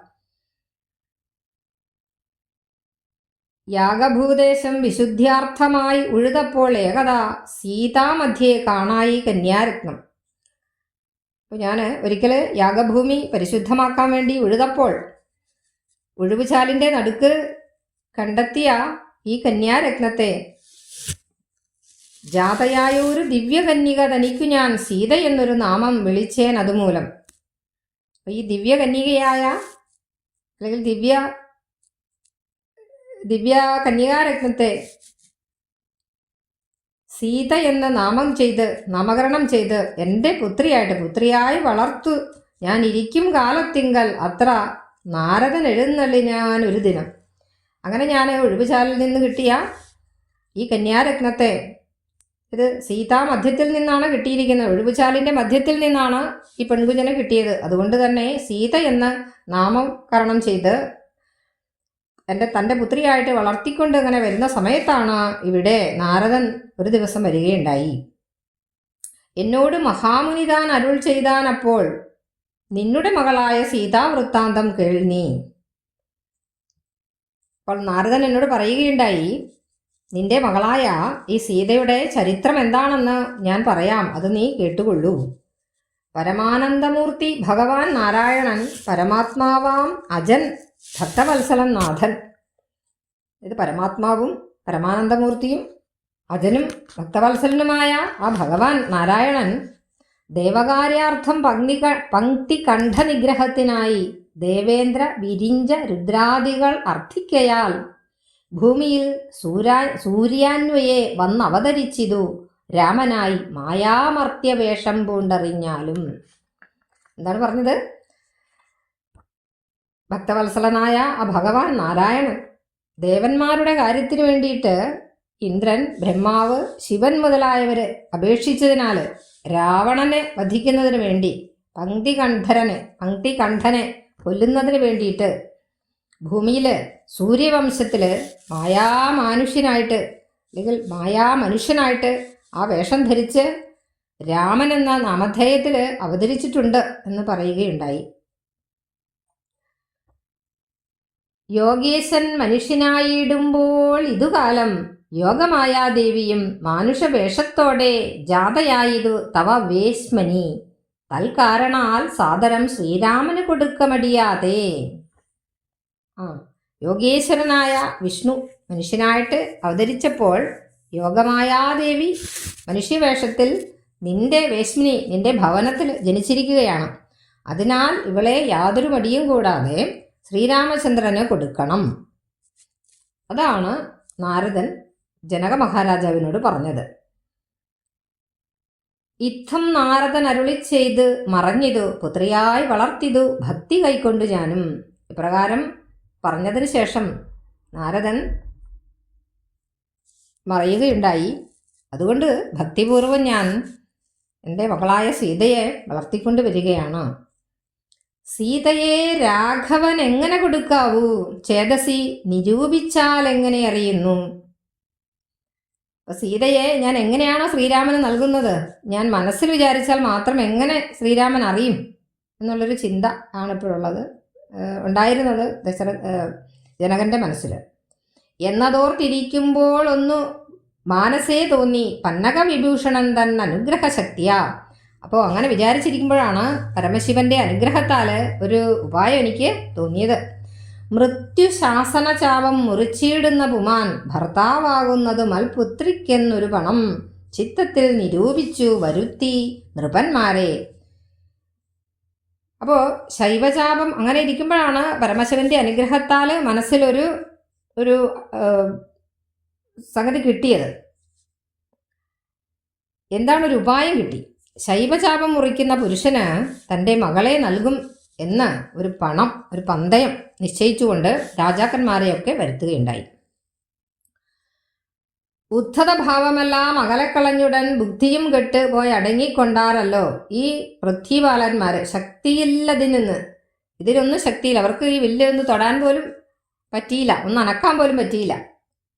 യാഗഭൂദേശം വിശുദ്ധ്യാർത്ഥമായി ഉഴുതപ്പോൾ ഏകദാ സീതാമധ്യേ കാണായി കന്യാരത്നം. അപ്പോൾ ഞാൻ ഒരിക്കൽ യാഗഭൂമി പരിശുദ്ധമാക്കാൻ വേണ്ടി ഉഴുതപ്പോൾ ഉഴുവുചാലിൻ്റെ നടുക്ക് കണ്ടെത്തിയ ഈ കന്യാരത്നത്തെ ജാതയായ ഒരു ദിവ്യകന്യക തനിക്കു ഞാൻ സീത എന്നൊരു നാമം വിളിച്ചേൻ അതുമൂലം. ഈ ദിവ്യകന്യകയായ അല്ലെങ്കിൽ ദിവ്യ കന്യകാരത്നത്തെ സീത എന്ന് നാമകരണം ചെയ്ത് എൻ്റെ പുത്രിയായി വളർത്തു ഞാൻ ഇരിക്കും കാലത്തിങ്കൽ അത്ര നാരദൻ എഴുന്നള്ളി ഞാൻ ഒരു ദിനം. അങ്ങനെ ഞാൻ ഒഴിവുചാലിൽ നിന്ന് കിട്ടിയ ഈ കന്യാരത്നത്തെ, ഇത് സീതാ മധ്യത്തിൽ നിന്നാണ് കിട്ടിയിരിക്കുന്നത്, ഒഴിവുചാലിൻ്റെ മധ്യത്തിൽ നിന്നാണ് ഈ പെൺകുഞ്ഞിനെ കിട്ടിയത്. അതുകൊണ്ട് തന്നെ സീത എന്ന് നാമകരണം ചെയ്ത് തൻ്റെ പുത്രിയായിട്ട് വളർത്തിക്കൊണ്ട് ഇങ്ങനെ വരുന്ന സമയത്താണ് ഇവിടെ നാരദൻ ഒരു ദിവസം വരികയുണ്ടായി. എന്നോട് മഹാമുനി താൻ അരുൾ ചെയ്താൻ, അപ്പോൾ നിന്നുടെ മകളായ സീതാവൃത്താന്തം കേൾനീ. അപ്പോൾ നാരദൻ എന്നോട് പറയുകയുണ്ടായി, നിന്റെ മകളായ ഈ സീതയുടെ ചരിത്രം എന്താണെന്ന് ഞാൻ പറയാം, അത് നീ കേട്ടുകൊള്ളൂ. പരമാനന്ദമൂർത്തി ഭഗവാൻ നാരായണൻ പരമാത്മാവാം അജൻ ഭക്തവത്സലൻ നാഥൻ. ഇത് പരമാത്മാവും പരമാനന്ദമൂർത്തിയും അജനും ഭക്തവത്സലനുമായ ആ ഭഗവാൻ നാരായണൻ ദേവകാര്യാർത്ഥം പങ്ക്തി കണ്ഠനിഗ്രഹത്തിനായി ദേവേന്ദ്ര വിരിഞ്ച രുദ്രാദികൾ അർത്ഥിക്കയാൽ ഭൂമിയിൽ സൂര്യാന്വയെ വന്നവതരിച്ചിതു രാമനായി മായാമർത്യവേഷം പൂണ്ടറിഞ്ഞാലും. എന്താണ് പറഞ്ഞത്? ഭക്തവത്സലനായ ആ ഭഗവാൻ നാരായണൻ ദേവന്മാരുടെ കാര്യത്തിന് വേണ്ടിയിട്ട് ഇന്ദ്രൻ, ബ്രഹ്മാവ്, ശിവൻ മുതലായവരെ അപേക്ഷിച്ചതിനാൽ രാവണനെ വധിക്കുന്നതിന് വേണ്ടി പങ്ക്തികണ്ഠനെ കൊല്ലുന്നതിന് വേണ്ടിയിട്ട് ഭൂമിയിൽ സൂര്യവംശത്തിൽ മായാമനുഷ്യനായിട്ട് ആ വേഷം ധരിച്ച് രാമൻ എന്ന നാമധേയത്തിൽ അവതരിച്ചിട്ടുണ്ട് എന്ന് പറയുകയുണ്ടായി. യോഗേശൻ മനുഷ്യനായിടുമ്പോൾ ഇതുകാലം യോഗമായാദേവിയും മാനുഷവേഷത്തോടെ ജാതയായതു തവ വേശ്മനി തൽക്കാരണാൽ സാദരം ശ്രീരാമന് കൊടുക്കമടിയാതെ. യോഗേശ്വരനായ വിഷ്ണു മനുഷ്യനായിട്ട് അവതരിച്ചപ്പോൾ യോഗമായാദേവി മനുഷ്യവേഷത്തിൽ നിന്റെ ഭവനത്തിൽ ജനിച്ചിരിക്കുകയാണ്. അതിനാൽ ഇവളെ യാതൊരു മടിയും കൂടാതെ ശ്രീരാമചന്ദ്രന് കൊടുക്കണം. അതാണ് നാരദൻ ജനക മഹാരാജാവിനോട് പറഞ്ഞത്. ഇത്തം നാരദൻ അരുളി ചെയ്ത് മറഞ്ഞിതു പുത്രിയായി വളർത്തിതു ഭക്തി കൈക്കൊണ്ടു ഞാനും. ഇപ്രകാരം പറഞ്ഞതിന് ശേഷം നാരദൻ മറയുകയുണ്ടായി. അതുകൊണ്ട് ഭക്തിപൂർവം ഞാൻ എൻ്റെ മകളായ സീതയെ വളർത്തിക്കൊണ്ട് വരികയാണ്. സീതയെ രാഘവൻ എങ്ങനെ കൊടുക്കാവൂ? ചേതസി നിരൂപിച്ചാൽ എങ്ങനെ അറിയുന്നു? സീതയെ ഞാൻ എങ്ങനെയാണോ ശ്രീരാമന് നൽകുന്നത്, ഞാൻ മനസ്സിൽ വിചാരിച്ചാൽ മാത്രം എങ്ങനെ ശ്രീരാമൻ അറിയും എന്നുള്ളൊരു ചിന്ത ആണ് ഇപ്പോഴുള്ളത്, ഉണ്ടായിരുന്നത് ജനകൻ്റെ മനസ്സിൽ. എന്നതോർത്തിരിക്കുമ്പോൾ ഒന്നു മാനസേ തോന്നി പന്നക വിഭൂഷണൻ തൻ അനുഗ്രഹശക്തിയാ. അപ്പോൾ അങ്ങനെ വിചാരിച്ചിരിക്കുമ്പോഴാണ് പരമശിവന്റെ അനുഗ്രഹത്താൽ ഒരു ഉപായം എനിക്ക് തോന്നിയത്. മൃത്യുശാസനചാപം മുറിച്ചിടുന്ന പുമാൻ ഭർത്താവാകുന്നത് മൽപുത്രിക്കെന്നൊരു പണം ചിത്തത്തിൽ നിരൂപിച്ചു വരുത്തി നൃപന്മാരെ. അപ്പോൾ ശൈവചാപം അങ്ങനെ ഇരിക്കുമ്പോഴാണ് പരമശിവന്റെ അനുഗ്രഹത്താൽ മനസ്സിലൊരു സംഗതി കിട്ടിയത്. എന്താണൊരു ഉപായം കിട്ടി. ശൈവചാപം മുറിക്കുന്ന പുരുഷന് തൻ്റെ മകളെ നൽകും എന്ന് ഒരു പന്തയം നിശ്ചയിച്ചുകൊണ്ട് രാജാക്കന്മാരെയൊക്കെ വരുത്തുകയുണ്ടായി. ഉദ്ധത ഭാവമെല്ലാം അകലക്കളഞ്ഞുടൻ ബുദ്ധിയും കെട്ട് പോയി അടങ്ങിക്കൊണ്ടാറല്ലോ ഈ പൃഥ്വിപാലന്മാർ. ഇതിനൊന്നും ശക്തിയില്ല. അവർക്ക് ഈ വില്ലൊന്ന് തൊടാൻ പോലും പറ്റിയില്ല, ഒന്ന് അനക്കാൻ പോലും പറ്റിയില്ല.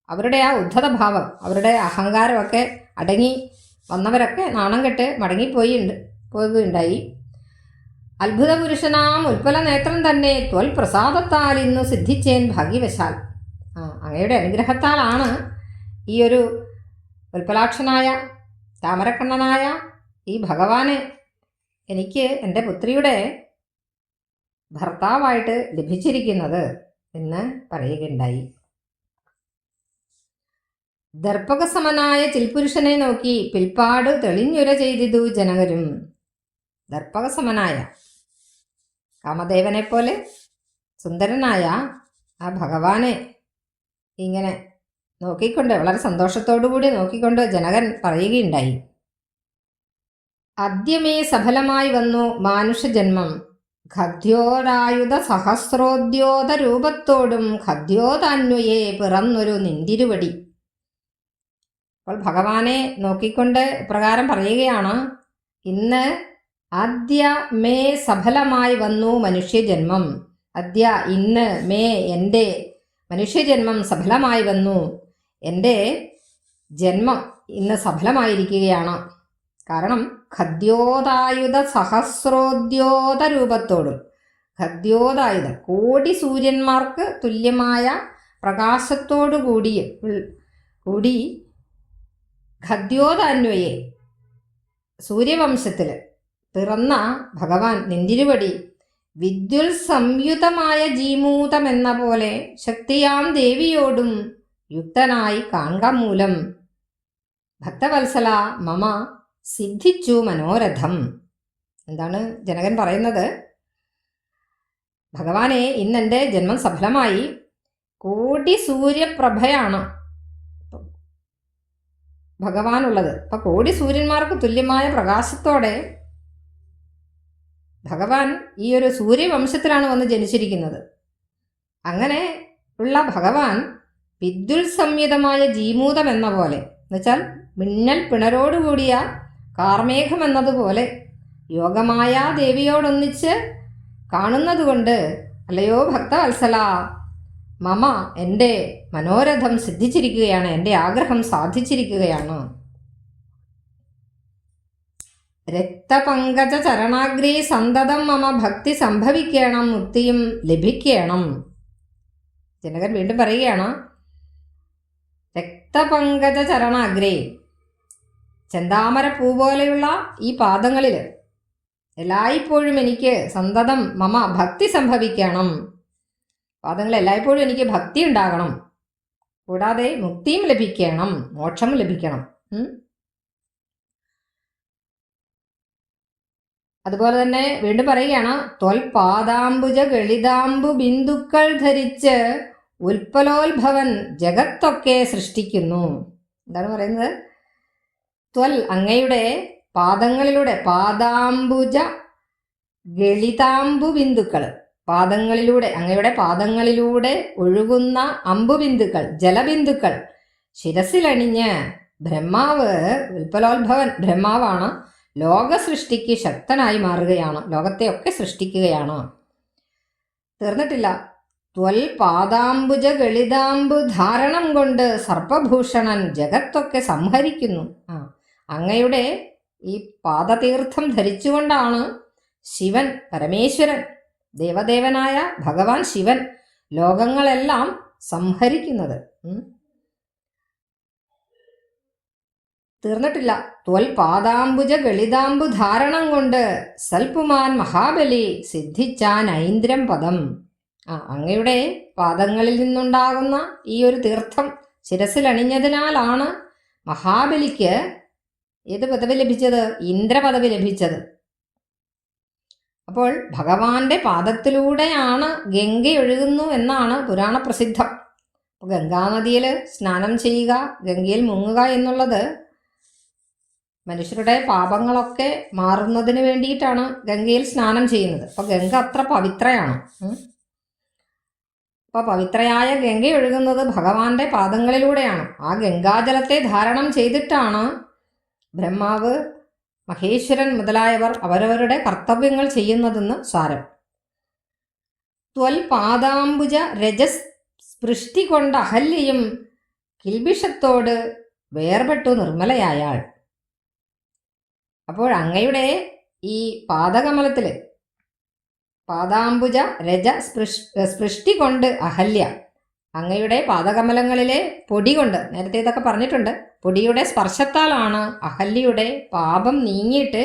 അവരുടെ ആ ഉദ്ധത ഭാവം, അവരുടെ അഹങ്കാരമൊക്കെ അടങ്ങി വന്നവരൊക്കെ നാണം കെട്ട് പോകുകയുണ്ടായി. അത്ഭുത പുരുഷനാം ഉൽപ്പല നേത്രം തന്നെ ത്വൽ പ്രസാദത്താൽ ഇന്നു സിദ്ധിച്ചേൻ ഭാഗ്യവശാൽ. അങ്ങയുടെ അനുഗ്രഹത്താലാണ് ഈ ഒരു ഉൽപ്പലാക്ഷനായ താമരക്കണ്ണനായ ഈ ഭഗവാനെ എനിക്ക് എൻ്റെ പുത്രിയുടെ ഭർത്താവായിട്ട് ലഭിച്ചിരിക്കുന്നത് എന്ന് പറയുകയുണ്ടായി. ദർപ്പകസമനായ ചിൽപുരുഷനെ നോക്കി പിൽപ്പാട് തെളിഞ്ഞുര ചെയ്തിതു ജനകരും. ദർപ്പകസമനായ കാമദേവനെ പോലെ സുന്ദരനായ ആ ഭഗവാനെ ഇങ്ങനെ നോക്കിക്കൊണ്ട്, വളരെ സന്തോഷത്തോടുകൂടി നോക്കിക്കൊണ്ട് ജനകൻ പറയുകയുണ്ടായി, അദ്യമേ സഫലമായി വന്നു മാനുഷജന്മം, ഖദ്യോരായുധ സഹസ്രോദ്യോത രൂപത്തോടും ഖദ്യോതാന്വയെ പിറന്നൊരു നിന്തിരുവടി. അപ്പോൾ ഭഗവാനെ നോക്കിക്കൊണ്ട് ഇപ്രകാരം പറയുകയാണ്, ഇന്ന് ആദ്യ മേ സഫലമായി വന്നു മനുഷ്യജന്മം. അദ്യ ഇന്ന് മേ എൻ്റെ മനുഷ്യജന്മം സഫലമായി വന്നു. എൻ്റെ ജന്മം ഇന്ന് സഫലമായിരിക്കുകയാണ്. കാരണം ഖദ്യോതായുധ സഹസ്രോദ്യോത രൂപത്തോടും, ഖദ്യോതായുധം കോടി സൂര്യന്മാർക്ക് തുല്യമായ പ്രകാശത്തോടു കൂടി ഖദ്യോതാന്വയെ സൂര്യവംശത്തിൽ പിറന്ന ഭഗവാൻ നിന്തിരുവടി വിദ്യുൽ സംയുതമായ ജീമൂതമെന്ന പോലെ ശക്തിയാം ദേവിയോടും യുക്തനായി കാൺക മൂലം ഭക്തവത്സല മമ സിദ്ധിച്ചു മനോരഥം. എന്താണ് ജനകൻ പറയുന്നത്? ഭഗവാനെ, ഇന്നെൻ്റെ ജന്മം സഫലമായി. കോടി സൂര്യപ്രഭയാണ് ഭഗവാനുള്ളത്. അപ്പം കോടി സൂര്യന്മാർക്ക് തുല്യമായ പ്രകാശത്തോടെ ഭഗവാൻ ഈ ഒരു സൂര്യവംശത്തിലാണ് വന്ന് ജനിച്ചിരിക്കുന്നത്. അങ്ങനെ ഉള്ള ഭഗവാൻ വിദ്യുൽ സംയുതമായ ജീമൂതം എന്ന പോലെ, എന്നുവെച്ചാൽ മിന്നൽ പിണരോടുകൂടിയ കാർമേഘം എന്നതുപോലെ യോഗമായ ദേവിയോടൊന്നിച്ച് കാണുന്നതുകൊണ്ട്, അല്ലയോ ഭക്തവത്സല, മമ എൻ്റെ മനോരഥം സിദ്ധിച്ചിരിക്കുകയാണ്, എൻ്റെ ആഗ്രഹം സാധിച്ചിരിക്കുകയാണ്. രക്തപങ്കജ ചരണാഗ്രേ സന്തതം മമ ഭക്തി സംഭവിക്കണം, മുക്തിയും ലഭിക്കണം. ജനകൻ വീണ്ടും പറയുകയാണ്, രക്തപങ്കജ ചരണാഗ്രേ, ചെന്താമര പൂ പോലെയുള്ള ഈ പാദങ്ങളിൽ എല്ലായ്പ്പോഴും എനിക്ക് സന്തതം മമ ഭക്തി സംഭവിക്കണം. പാദങ്ങളിൽ എല്ലായ്പ്പോഴും എനിക്ക് ഭക്തി ഉണ്ടാകണം. കൂടാതെ മുക്തിയും ലഭിക്കണം, മോക്ഷം ലഭിക്കണം. അതുപോലെ തന്നെ വീണ്ടും പറയുകയാണ്, ത്വൽപാദാംബുജ ഗളിതാംബു ബിന്ദുക്കൾ ധരിച്ച് ഉൽപ്പലോത്ഭവൻ ജഗത്തൊക്കെ സൃഷ്ടിക്കുന്നു. എന്താണ് പറയുന്നത്? ത്വൽ അങ്ങയുടെ പാദങ്ങളിലൂടെ, പാദാംബുജ ഗളിതാംബു ബിന്ദുക്കൾ, പാദങ്ങളിലൂടെ, അങ്ങയുടെ പാദങ്ങളിലൂടെ ഒഴുകുന്ന അമ്പുബിന്ദുക്കൾ, ജലബിന്ദുക്കൾ ശിരസിലണിഞ്ഞ് ബ്രഹ്മാവ്, ഉൽപ്പലോത്ഭവൻ ബ്രഹ്മാവാണ്, ലോക സൃഷ്ടിക്ക് ശക്തനായി മാറുകയാണ്, ലോകത്തെയൊക്കെ സൃഷ്ടിക്കുകയാണ്. തീർന്നിട്ടില്ല. ത്വൽ പാദാംബുജ ഗളിതാംബു ധാരണം കൊണ്ട് സർപ്പഭൂഷണൻ ജഗത്തൊക്കെ സംഹരിക്കുന്നു. അങ്ങയുടെ ഈ പാദതീർത്ഥം ധരിച്ചുകൊണ്ടാണ് ശിവൻ, പരമേശ്വരൻ, ദേവദേവനായ ഭഗവാൻ ശിവൻ ലോകങ്ങളെല്ലാം സംഹരിക്കുന്നത്. തീർന്നിട്ടില്ല. ത്വൽ പാദാംബുജ ഗളിതാംബു ധാരണം കൊണ്ട് സൽപുമാൻ മഹാബലി സിദ്ധിച്ചാൻ ഐന്ദ്രം പദം. അങ്ങയുടെ പാദങ്ങളിൽ നിന്നുണ്ടാകുന്ന ഈ ഒരു തീർത്ഥം ശിരസിലണിഞ്ഞതിനാലാണ് മഹാബലിക്ക് ഏത് പദവി ലഭിച്ചത്? ഇന്ദ്രപദവി ലഭിച്ചത്. അപ്പോൾ ഭഗവാന്റെ പാദത്തിലൂടെയാണ് ഗംഗ ഒഴുകുന്നു എന്നാണ് പുരാണ പ്രസിദ്ധം. അപ്പോൾ ഗംഗാനദിയിൽ സ്നാനം ചെയ്യുക, ഗംഗയിൽ മുങ്ങുക എന്നുള്ളത് മനുഷ്യരുടെ പാപങ്ങളൊക്കെ മാറുന്നതിന് വേണ്ടിയിട്ടാണ് ഗംഗയിൽ സ്നാനം ചെയ്യുന്നത്. അപ്പോൾ ഗംഗ അത്ര പവിത്രയാണ്. അപ്പോൾ പവിത്രയായ ഗംഗ ഒഴുകുന്നത് ഭഗവാന്റെ പാദങ്ങളിലൂടെയാണ്. ആ ഗംഗാജലത്തെ ധാരണം ചെയ്തിട്ടാണ് ബ്രഹ്മാവ്, മഹേശ്വരൻ മുതലായവർ അവരവരുടെ കർത്തവ്യങ്ങൾ ചെയ്യുന്നതെന്ന് സാരം. ത്വൽ പാദാംബുജ രജസ് സ്പൃഷ്ടി കൊണ്ട് അഹല്യയും കിൽബിഷത്തോട് വേർപെട്ടു നിർമ്മലയായാൾ. അപ്പോൾ അങ്ങയുടെ ഈ പാദകമലത്തിൽ പാദാംബുജ രജ സ്പൃഷ്ടി കൊണ്ട് അഹല്യ, അങ്ങയുടെ പാദകമലങ്ങളിലെ പൊടി കൊണ്ട്, നേരത്തെ ഇതൊക്കെ പറഞ്ഞിട്ടുണ്ട്, പൊടിയുടെ സ്പർശത്താലാണ് അഹല്യയുടെ പാപം നീങ്ങിയിട്ട്,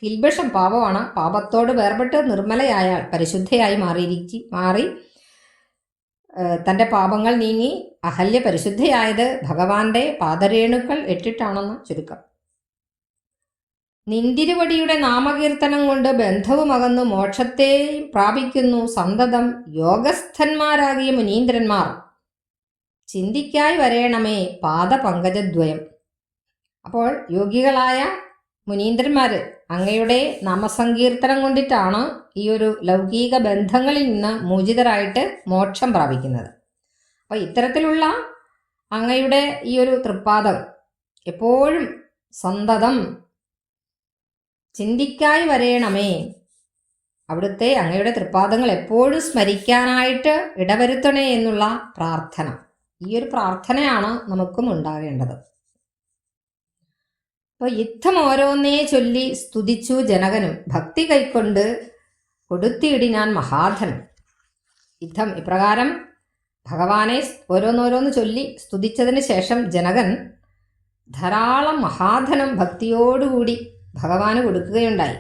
കിൽബിഷം പാപമാണ്, പാപത്തോട് വേർപെട്ട് നിർമ്മലയായാൽ പരിശുദ്ധയായി മാറി തൻ്റെ പാപങ്ങൾ നീങ്ങി അഹല്യ പരിശുദ്ധയായത് ഭഗവാന്റെ പാദരേണുക്കൾ ഇട്ടിട്ടാണെന്ന് ചുരുക്കം. നിന്തിരുവടിയുടെ നാമകീർത്തനം കൊണ്ട് ബന്ധവുമകന്നു മോക്ഷത്തെ പ്രാപിക്കുന്നു സന്തതം യോഗസ്ഥന്മാരാകിയ മുനീന്ദ്രന്മാർ. ചിന്തിക്കായി വരേണമേ പാദപങ്കജദ്വയം. അപ്പോൾ യോഗികളായ മുനീന്ദ്രന്മാർ അങ്ങയുടെ നാമസങ്കീർത്തനം കൊണ്ടിട്ടാണ് ഈ ഒരു ലൗകിക ബന്ധങ്ങളിൽ നിന്ന് മോചിതരായിട്ട് മോക്ഷം പ്രാപിക്കുന്നത്. അപ്പോൾ ഇത്തരത്തിലുള്ള അങ്ങയുടെ ഈ ഒരു തൃപ്പാദം എപ്പോഴും സന്തതം ചിന്തിക്കായി വരേണമേ, അവിടുത്തെ അങ്ങയുടെ തൃപ്പാദങ്ങൾ എപ്പോഴും സ്മരിക്കാനായിട്ട് ഇടവരുത്തണേ എന്നുള്ള പ്രാർത്ഥന. ഈ ഒരു പ്രാർത്ഥനയാണ് നമുക്കും ഉണ്ടാകേണ്ടത്. അപ്പോൾ യുദ്ധം ഓരോന്നേ ചൊല്ലി സ്തുതിച്ചു ജനകനും ഭക്തി കൈക്കൊണ്ട് കൊടുത്തിയിടിനാൻ മഹാധനം. യുദ്ധം ഇപ്രകാരം ഭഗവാനെ ഓരോന്നോരോന്ന് ചൊല്ലി സ്തുതിച്ചതിന് ശേഷം ജനകൻ ധാരാളം മഹാധനം ഭക്തിയോടുകൂടി ഭഗവാന് കൊടുക്കുകയുണ്ടായി.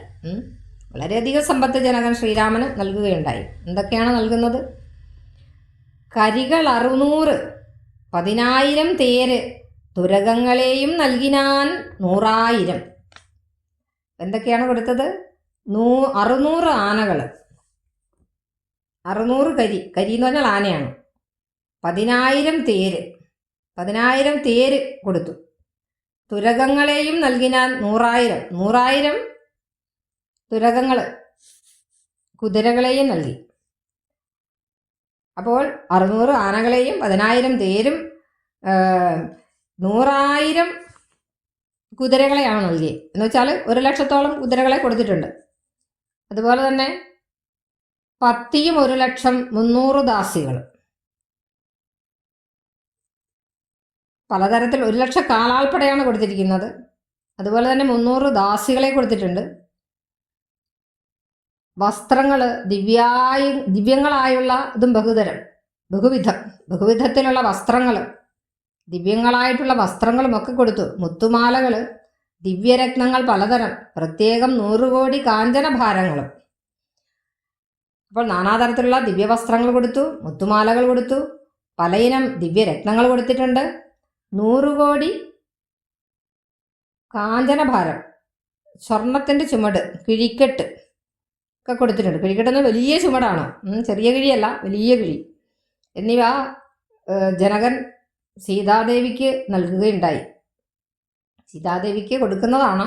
വളരെയധികം സമ്പത്ത് ജനകൻ ശ്രീരാമന് നൽകുകയുണ്ടായി. എന്തൊക്കെയാണ് നൽകുന്നത്? കരികൾ 600, 10,000 തേര്, തുരകങ്ങളെയും നൽകിനാൻ 100,000. എന്തൊക്കെയാണ് കൊടുത്തത്? 600 ആനകൾ, 600 കരി എന്ന് പറഞ്ഞാൽ ആനയാണ്. 10,000 തേര്, 10,000 തേര് കൊടുത്തു. തുരകങ്ങളെയും നൽകിനാൻ 100,000 തുരകങ്ങൾ, കുതിരകളെയും നൽകി. അപ്പോൾ 600 ആനകളെയും 10,000 തേരും 100,000 കുതിരകളെയാണ് നൽകിയത്. എന്ന് വെച്ചാൽ 1,00,000 കുതിരകളെ കൊടുത്തിട്ടുണ്ട്. അതുപോലെ തന്നെ 10,000 1,00,000 ദാസികൾ, പലതരത്തിൽ 1,00,000 കാലാൾപ്പടയാണ് കൊടുത്തിരിക്കുന്നത്. അതുപോലെ തന്നെ 300 ദാസികളെ കൊടുത്തിട്ടുണ്ട്. വസ്ത്രങ്ങൾ ദിവ്യങ്ങളായുള്ള ഇതും ബഹുവിധത്തിലുള്ള വസ്ത്രങ്ങൾ, ദിവ്യങ്ങളായിട്ടുള്ള വസ്ത്രങ്ങളും ഒക്കെ കൊടുത്തു. മുത്തുമാലകൾ, ദിവ്യരത്നങ്ങൾ പലതരം, പ്രത്യേകം 100 കോടി കാഞ്ചനഭാരങ്ങളും. അപ്പോൾ നാനാതരത്തിലുള്ള ദിവ്യവസ്ത്രങ്ങൾ കൊടുത്തു, മുത്തുമാലകൾ കൊടുത്തു, പലയിനം ദിവ്യരത്നങ്ങൾ കൊടുത്തിട്ടുണ്ട്. 100 കോടി കാഞ്ചനഭാരം, സ്വർണത്തിൻ്റെ ചുമട്, കിഴിക്കെട്ട് ഒക്കെ കൊടുത്തിട്ടുണ്ട്. കിഴിക്കെട്ടെന്ന് വലിയ ചുമടാണ്, ചെറിയ കിഴിയല്ല, വലിയ കിഴി എന്നിവ ജനകൻ സീതാദേവിക്ക് നൽകുകയുണ്ടായി. സീതാദേവിക്ക് കൊടുക്കുന്നതാണ്.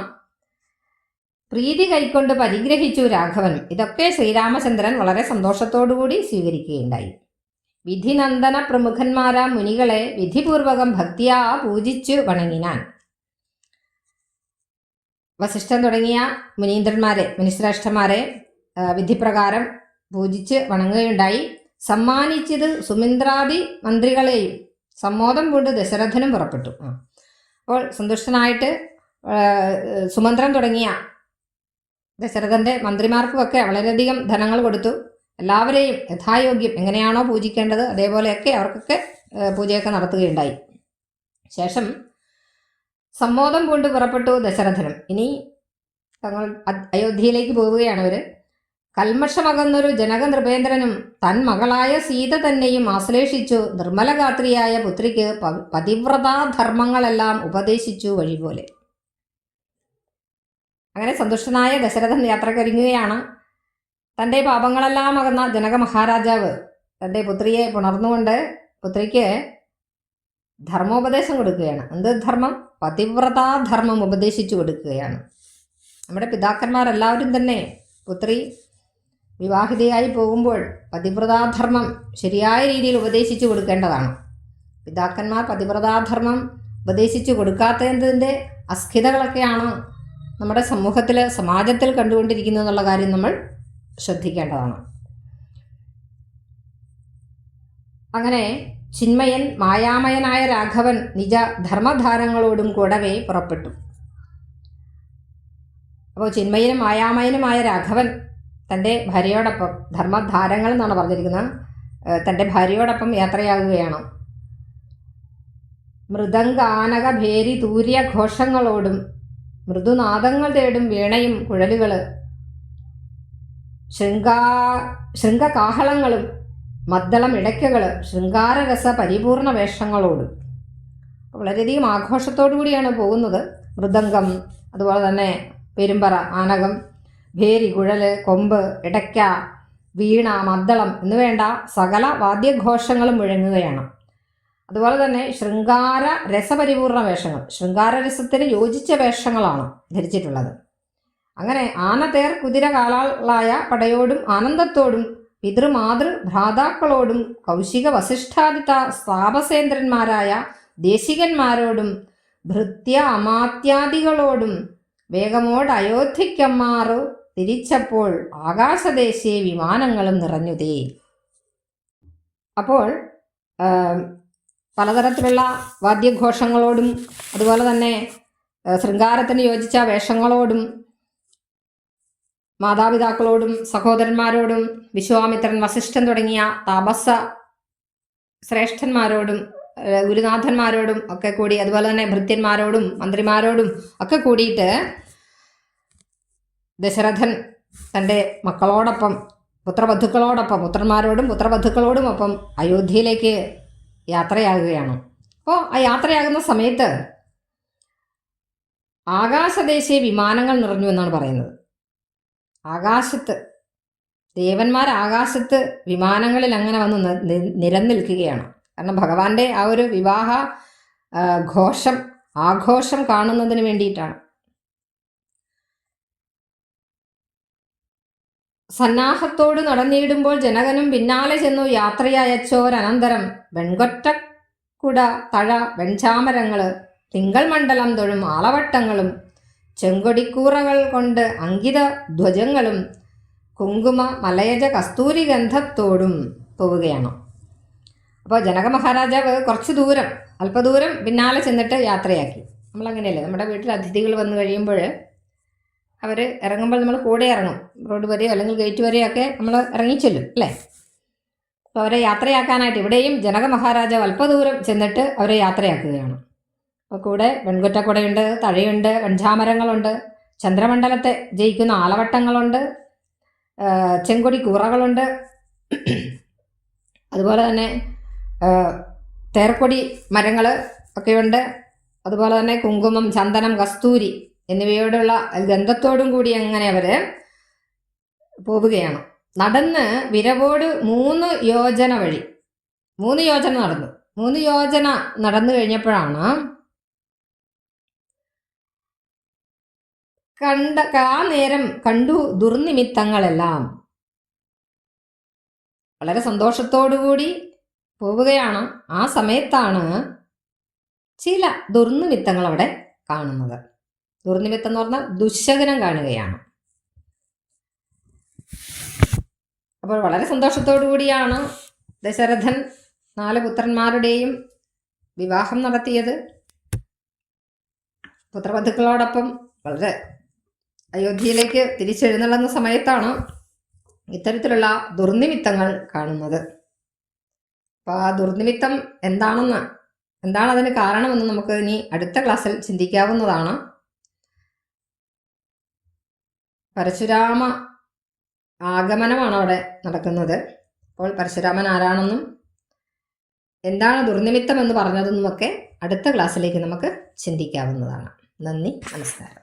പ്രീതി കൈക്കൊണ്ട് പരിഗ്രഹിച്ചു രാഘവൻ. ഇതൊക്കെ ശ്രീരാമചന്ദ്രൻ വളരെ സന്തോഷത്തോടുകൂടി സ്വീകരിക്കുകയുണ്ടായി. വിധിനന്ദന പ്രമുഖന്മാരാ മുനികളെ വിധിപൂർവകം ഭക്തിയാ പൂജിച്ചു വണങ്ങിനാൻ. വസിഷ്ഠൻ തുടങ്ങിയ മുനീന്ദ്രന്മാരെ, മുനിശ്രേഷ്ഠന്മാരെ വിധിപ്രകാരം പൂജിച്ച് വണങ്ങുകയുണ്ടായി. സമ്മാനിച്ചത് സുമിന്ദ്രാദി മന്ത്രികളെയും സമ്മോദം കൊണ്ട് ദശരഥനും പുറപ്പെട്ടു. അപ്പോൾ സന്തുഷ്ടനായിട്ട് സുമന്ത്രൻ തുടങ്ങിയ ദശരഥൻ്റെ മന്ത്രിമാർക്കുമൊക്കെ വളരെയധികം ധനങ്ങൾ കൊടുത്തു. എല്ലാവരെയും യഥായോഗ്യം എങ്ങനെയാണോ പൂജിക്കേണ്ടത് അതേപോലെയൊക്കെ അവർക്കൊക്കെ പൂജയൊക്കെ നടത്തുകയുണ്ടായി. ശേഷം സമ്മോദം കൊണ്ട് പുറപ്പെട്ടു ദശരഥനും. ഇനി തങ്ങൾ അയോധ്യയിലേക്ക് പോവുകയാണ് അവർ. കൽമഷമകന്നൊരു ജനക നൃപേന്ദ്രനും തൻ മകളായ സീത തന്നെയും ആശ്ലേഷിച്ചു നിർമ്മലഗാത്രിയായ പുത്രിക്ക് പതിവ്രതാധർമ്മങ്ങളെല്ലാം ഉപദേശിച്ചു വഴിപോലെ. അങ്ങനെ സന്തുഷ്ടനായ ദശരഥൻ യാത്രക്കൊരുങ്ങുകയാണ്. തൻ്റെ പാപങ്ങളെല്ലാം അകന്ന ജനക മഹാരാജാവ് തൻ്റെ പുത്രിയെ പുണർന്നുകൊണ്ട് പുത്രിക്ക് ധർമ്മോപദേശം കൊടുക്കുകയാണ്. എന്ത് ധർമ്മം? പതിവ്രതാധർമ്മം ഉപദേശിച്ചു കൊടുക്കുകയാണ്. നമ്മുടെ പിതാക്കന്മാരെല്ലാവരും തന്നെ പുത്രി വിവാഹിതയായി പോകുമ്പോൾ പതിവ്രതാധർമ്മം ശരിയായ രീതിയിൽ ഉപദേശിച്ചു കൊടുക്കേണ്ടതാണ്. പിതാക്കന്മാർ പതിവ്രതാധർമ്മം ഉപദേശിച്ചു കൊടുക്കാത്തതിൻ്റെ അസ്ഖിതകളൊക്കെയാണ് നമ്മുടെ സമൂഹത്തിൽ, സമാജത്തിൽ കണ്ടുകൊണ്ടിരിക്കുന്നത് എന്നുള്ള കാര്യം നമ്മൾ ശ്രദ്ധിക്കേണ്ടതാണ്. അങ്ങനെ ചിന്മയൻ മായാമയനായ രാഘവൻ നിജ ധർമ്മധാരങ്ങളോടും കൂടവേ പുറപ്പെട്ടു. അപ്പോൾ ചിന്മയനും മായാമയനുമായ രാഘവൻ തൻ്റെ ഭാര്യയോടൊപ്പം, ധർമ്മധാരങ്ങൾ എന്നാണ് പറഞ്ഞിരിക്കുന്നത്, തൻ്റെ ഭാര്യയോടൊപ്പം യാത്രയാകുകയാണ്. മൃദംഗാനക ഭേരി തൂര്യ ഘോഷങ്ങളോടും മൃദുനാദങ്ങൾ തേടും വീണയും കുഴലുകൾ ശൃംഗകാഹളങ്ങളും മദ്ദളം ഇടയ്ക്കകൾ ശൃംഗാരരസ പരിപൂർണ വേഷങ്ങളോട് വളരെയധികം ആഘോഷത്തോടു കൂടിയാണ് പോകുന്നത്. മൃദംഗം, അതുപോലെ തന്നെ പെരുമ്പറ, ആനകം, ഭേരി, കുഴൽ, കൊമ്പ്, ഇടയ്ക്ക, വീണ, മദ്ദളം എന്നുവേണ്ട സകല വാദ്യഘോഷങ്ങളും മുഴങ്ങുകയാണ്. അതുപോലെ തന്നെ ശൃംഗാര രസപരിപൂർണ വേഷങ്ങൾ, ശൃംഗാരരസത്തിന് യോജിച്ച വേഷങ്ങളാണ് ധരിച്ചിട്ടുള്ളത്. അങ്ങനെ ആനതേർ കുതിര കാലാളായ പടയോടും ആനന്ദത്തോടും പിതൃമാതൃ ഭ്രാതാക്കളോടും കൗശിക വസിഷ്ഠാദിത താപസേന്ദ്രന്മാരായ ദേശികന്മാരോടും ഭൃത്യ അമാത്യാദികളോടും വേഗമോട് അയോധ്യയ്ക്കമ്മാറു തിരിച്ചപ്പോൾ ആകാശദേശീയ വിമാനങ്ങളും നിറഞ്ഞുതേ. അപ്പോൾ പലതരത്തിലുള്ള വാദ്യഘോഷങ്ങളോടും അതുപോലെ തന്നെ ശൃംഗാരത്തിന് യോജിച്ച വേഷങ്ങളോടും മാതാപിതാക്കളോടും സഹോദരന്മാരോടും വിശ്വാമിത്രൻ, വസിഷ്ഠൻ തുടങ്ങിയ താപസ ശ്രേഷ്ഠന്മാരോടും ഗുരുനാഥന്മാരോടും ഒക്കെ കൂടി, അതുപോലെ തന്നെ ഭൃത്യന്മാരോടും മന്ത്രിമാരോടും ഒക്കെ കൂടിയിട്ട് ദശരഥൻ തൻ്റെ മക്കളോടൊപ്പം പുത്രബന്ധുക്കളോടൊപ്പം, പുത്രന്മാരോടും പുത്രബന്ധുക്കളോടും ഒപ്പം അയോധ്യയിലേക്ക് യാത്രയാകുകയാണ്. അപ്പോൾ ആ യാത്രയാകുന്ന സമയത്ത് ആകാശദേശീയ വിമാനങ്ങൾ നിറഞ്ഞു എന്നാണ് പറയുന്നത്. ആകാശത്ത് ദേവന്മാർ ആകാശത്ത് വിമാനങ്ങളിൽ അങ്ങനെ വന്ന് നിരന്നിൽക്കുകയാണ്. കാരണം ഭഗവാന്റെ ആ ഒരു വിവാഹ ആഘോഷം കാണുന്നതിന് വേണ്ടിയിട്ടാണ്. സന്നാഹത്തോട് നടന്നിടുമ്പോൾ ജനകനും പിന്നാലെ ചെന്നു യാത്രയച്ചോരനന്തരം വെൺകൊറ്റക്കുട തഴ വെൺചാമരങ്ങള് തിങ്കൾ മണ്ഡലം തൊഴും ആളവട്ടങ്ങളും ചെങ്കൊടിക്കൂറകൾ കൊണ്ട് അങ്കിത ധ്വജങ്ങളും കുങ്കുമ മലയജ കസ്തൂരി ഗന്ധത്തോടും പോവുകയാണ്. അപ്പോൾ ജനക മഹാരാജാവ് കുറച്ച് ദൂരം, അല്പദൂരം പിന്നാലെ ചെന്നിട്ട് യാത്രയാക്കി. നമ്മളങ്ങനെയല്ലേ, നമ്മുടെ വീട്ടിൽ അതിഥികൾ വന്നു കഴിയുമ്പോൾ അവർ ഇറങ്ങുമ്പോൾ നമ്മൾ കൂടെ ഇറങ്ങും. റോഡ് വരെയോ അല്ലെങ്കിൽ ഗേറ്റ് വരെയോ ഒക്കെ നമ്മൾ ഇറങ്ങിച്ചെല്ലും അല്ലേ. അപ്പോൾ അവരെ യാത്രയാക്കാനായിട്ട് ഇവിടെയും ജനക മഹാരാജാവ് അല്പദൂരം ചെന്നിട്ട് അവരെ യാത്രയാക്കുകയാണ്. അപ്പോൾ കൂടെ വെൺകുറ്റക്കുടയുണ്ട്, തഴയുണ്ട്, വെൺചാമരങ്ങളുണ്ട്, ചന്ദ്രമണ്ഡലത്തെ ജയിക്കുന്ന ആലവട്ടങ്ങളുണ്ട്, ചെങ്കൊടി കൂറകളുണ്ട്, അതുപോലെ തന്നെ തേർക്കൊടി മരങ്ങൾ ഒക്കെയുണ്ട്. അതുപോലെ തന്നെ കുങ്കുമം, ചന്ദനം, കസ്തൂരി എന്നിവയോടുള്ള ഗന്ധത്തോടും കൂടി അങ്ങനെ അവർ പോവുകയാണ്. നടന്ന് വിരവോട് 3 യോജന വഴി 3 യോജന നടന്നു. 3 യോജന നടന്നു കഴിഞ്ഞപ്പോഴാണ് ആ നേരം കണ്ടു ദുർനിമിത്തങ്ങളെല്ലാം. വളരെ സന്തോഷത്തോടുകൂടി പോവുകയാണ്. ആ സമയത്താണ് ചില ദുർനിമിത്തങ്ങൾ അവിടെ കാണുന്നത്. ദുർനിമിത്തം എന്ന് പറഞ്ഞാൽ ദുശ്ശകനം കാണുകയാണ്. അപ്പോൾ വളരെ സന്തോഷത്തോടു കൂടിയാണ് ദശരഥൻ 4 പുത്രന്മാരുടെയും വിവാഹം നടത്തിയത്. പുത്രബന്ധുക്കളോടൊപ്പം വളരെ അയോധ്യയിലേക്ക് തിരിച്ചെഴുന്നള്ളുന്ന സമയത്താണ് ഇത്തരത്തിലുള്ള ദുർനിമിത്തങ്ങൾ കാണുന്നത്. അപ്പോൾ ആ ദുർനിമിത്തം എന്താണ് അതിന് കാരണമെന്ന് നമുക്ക് ഇനി അടുത്ത ക്ലാസ്സിൽ ചിന്തിക്കാവുന്നതാണ്. പരശുരാമ ആഗമനമാണ് അവിടെ നടക്കുന്നത്. അപ്പോൾ പരശുരാമൻ ആരാണെന്നും എന്താണ് ദുർനിമിത്തം എന്ന് പറഞ്ഞതെന്നുമൊക്കെ അടുത്ത ക്ലാസ്സിലേക്ക് നമുക്ക് ചിന്തിക്കാവുന്നതാണ്. നന്ദി, നമസ്കാരം.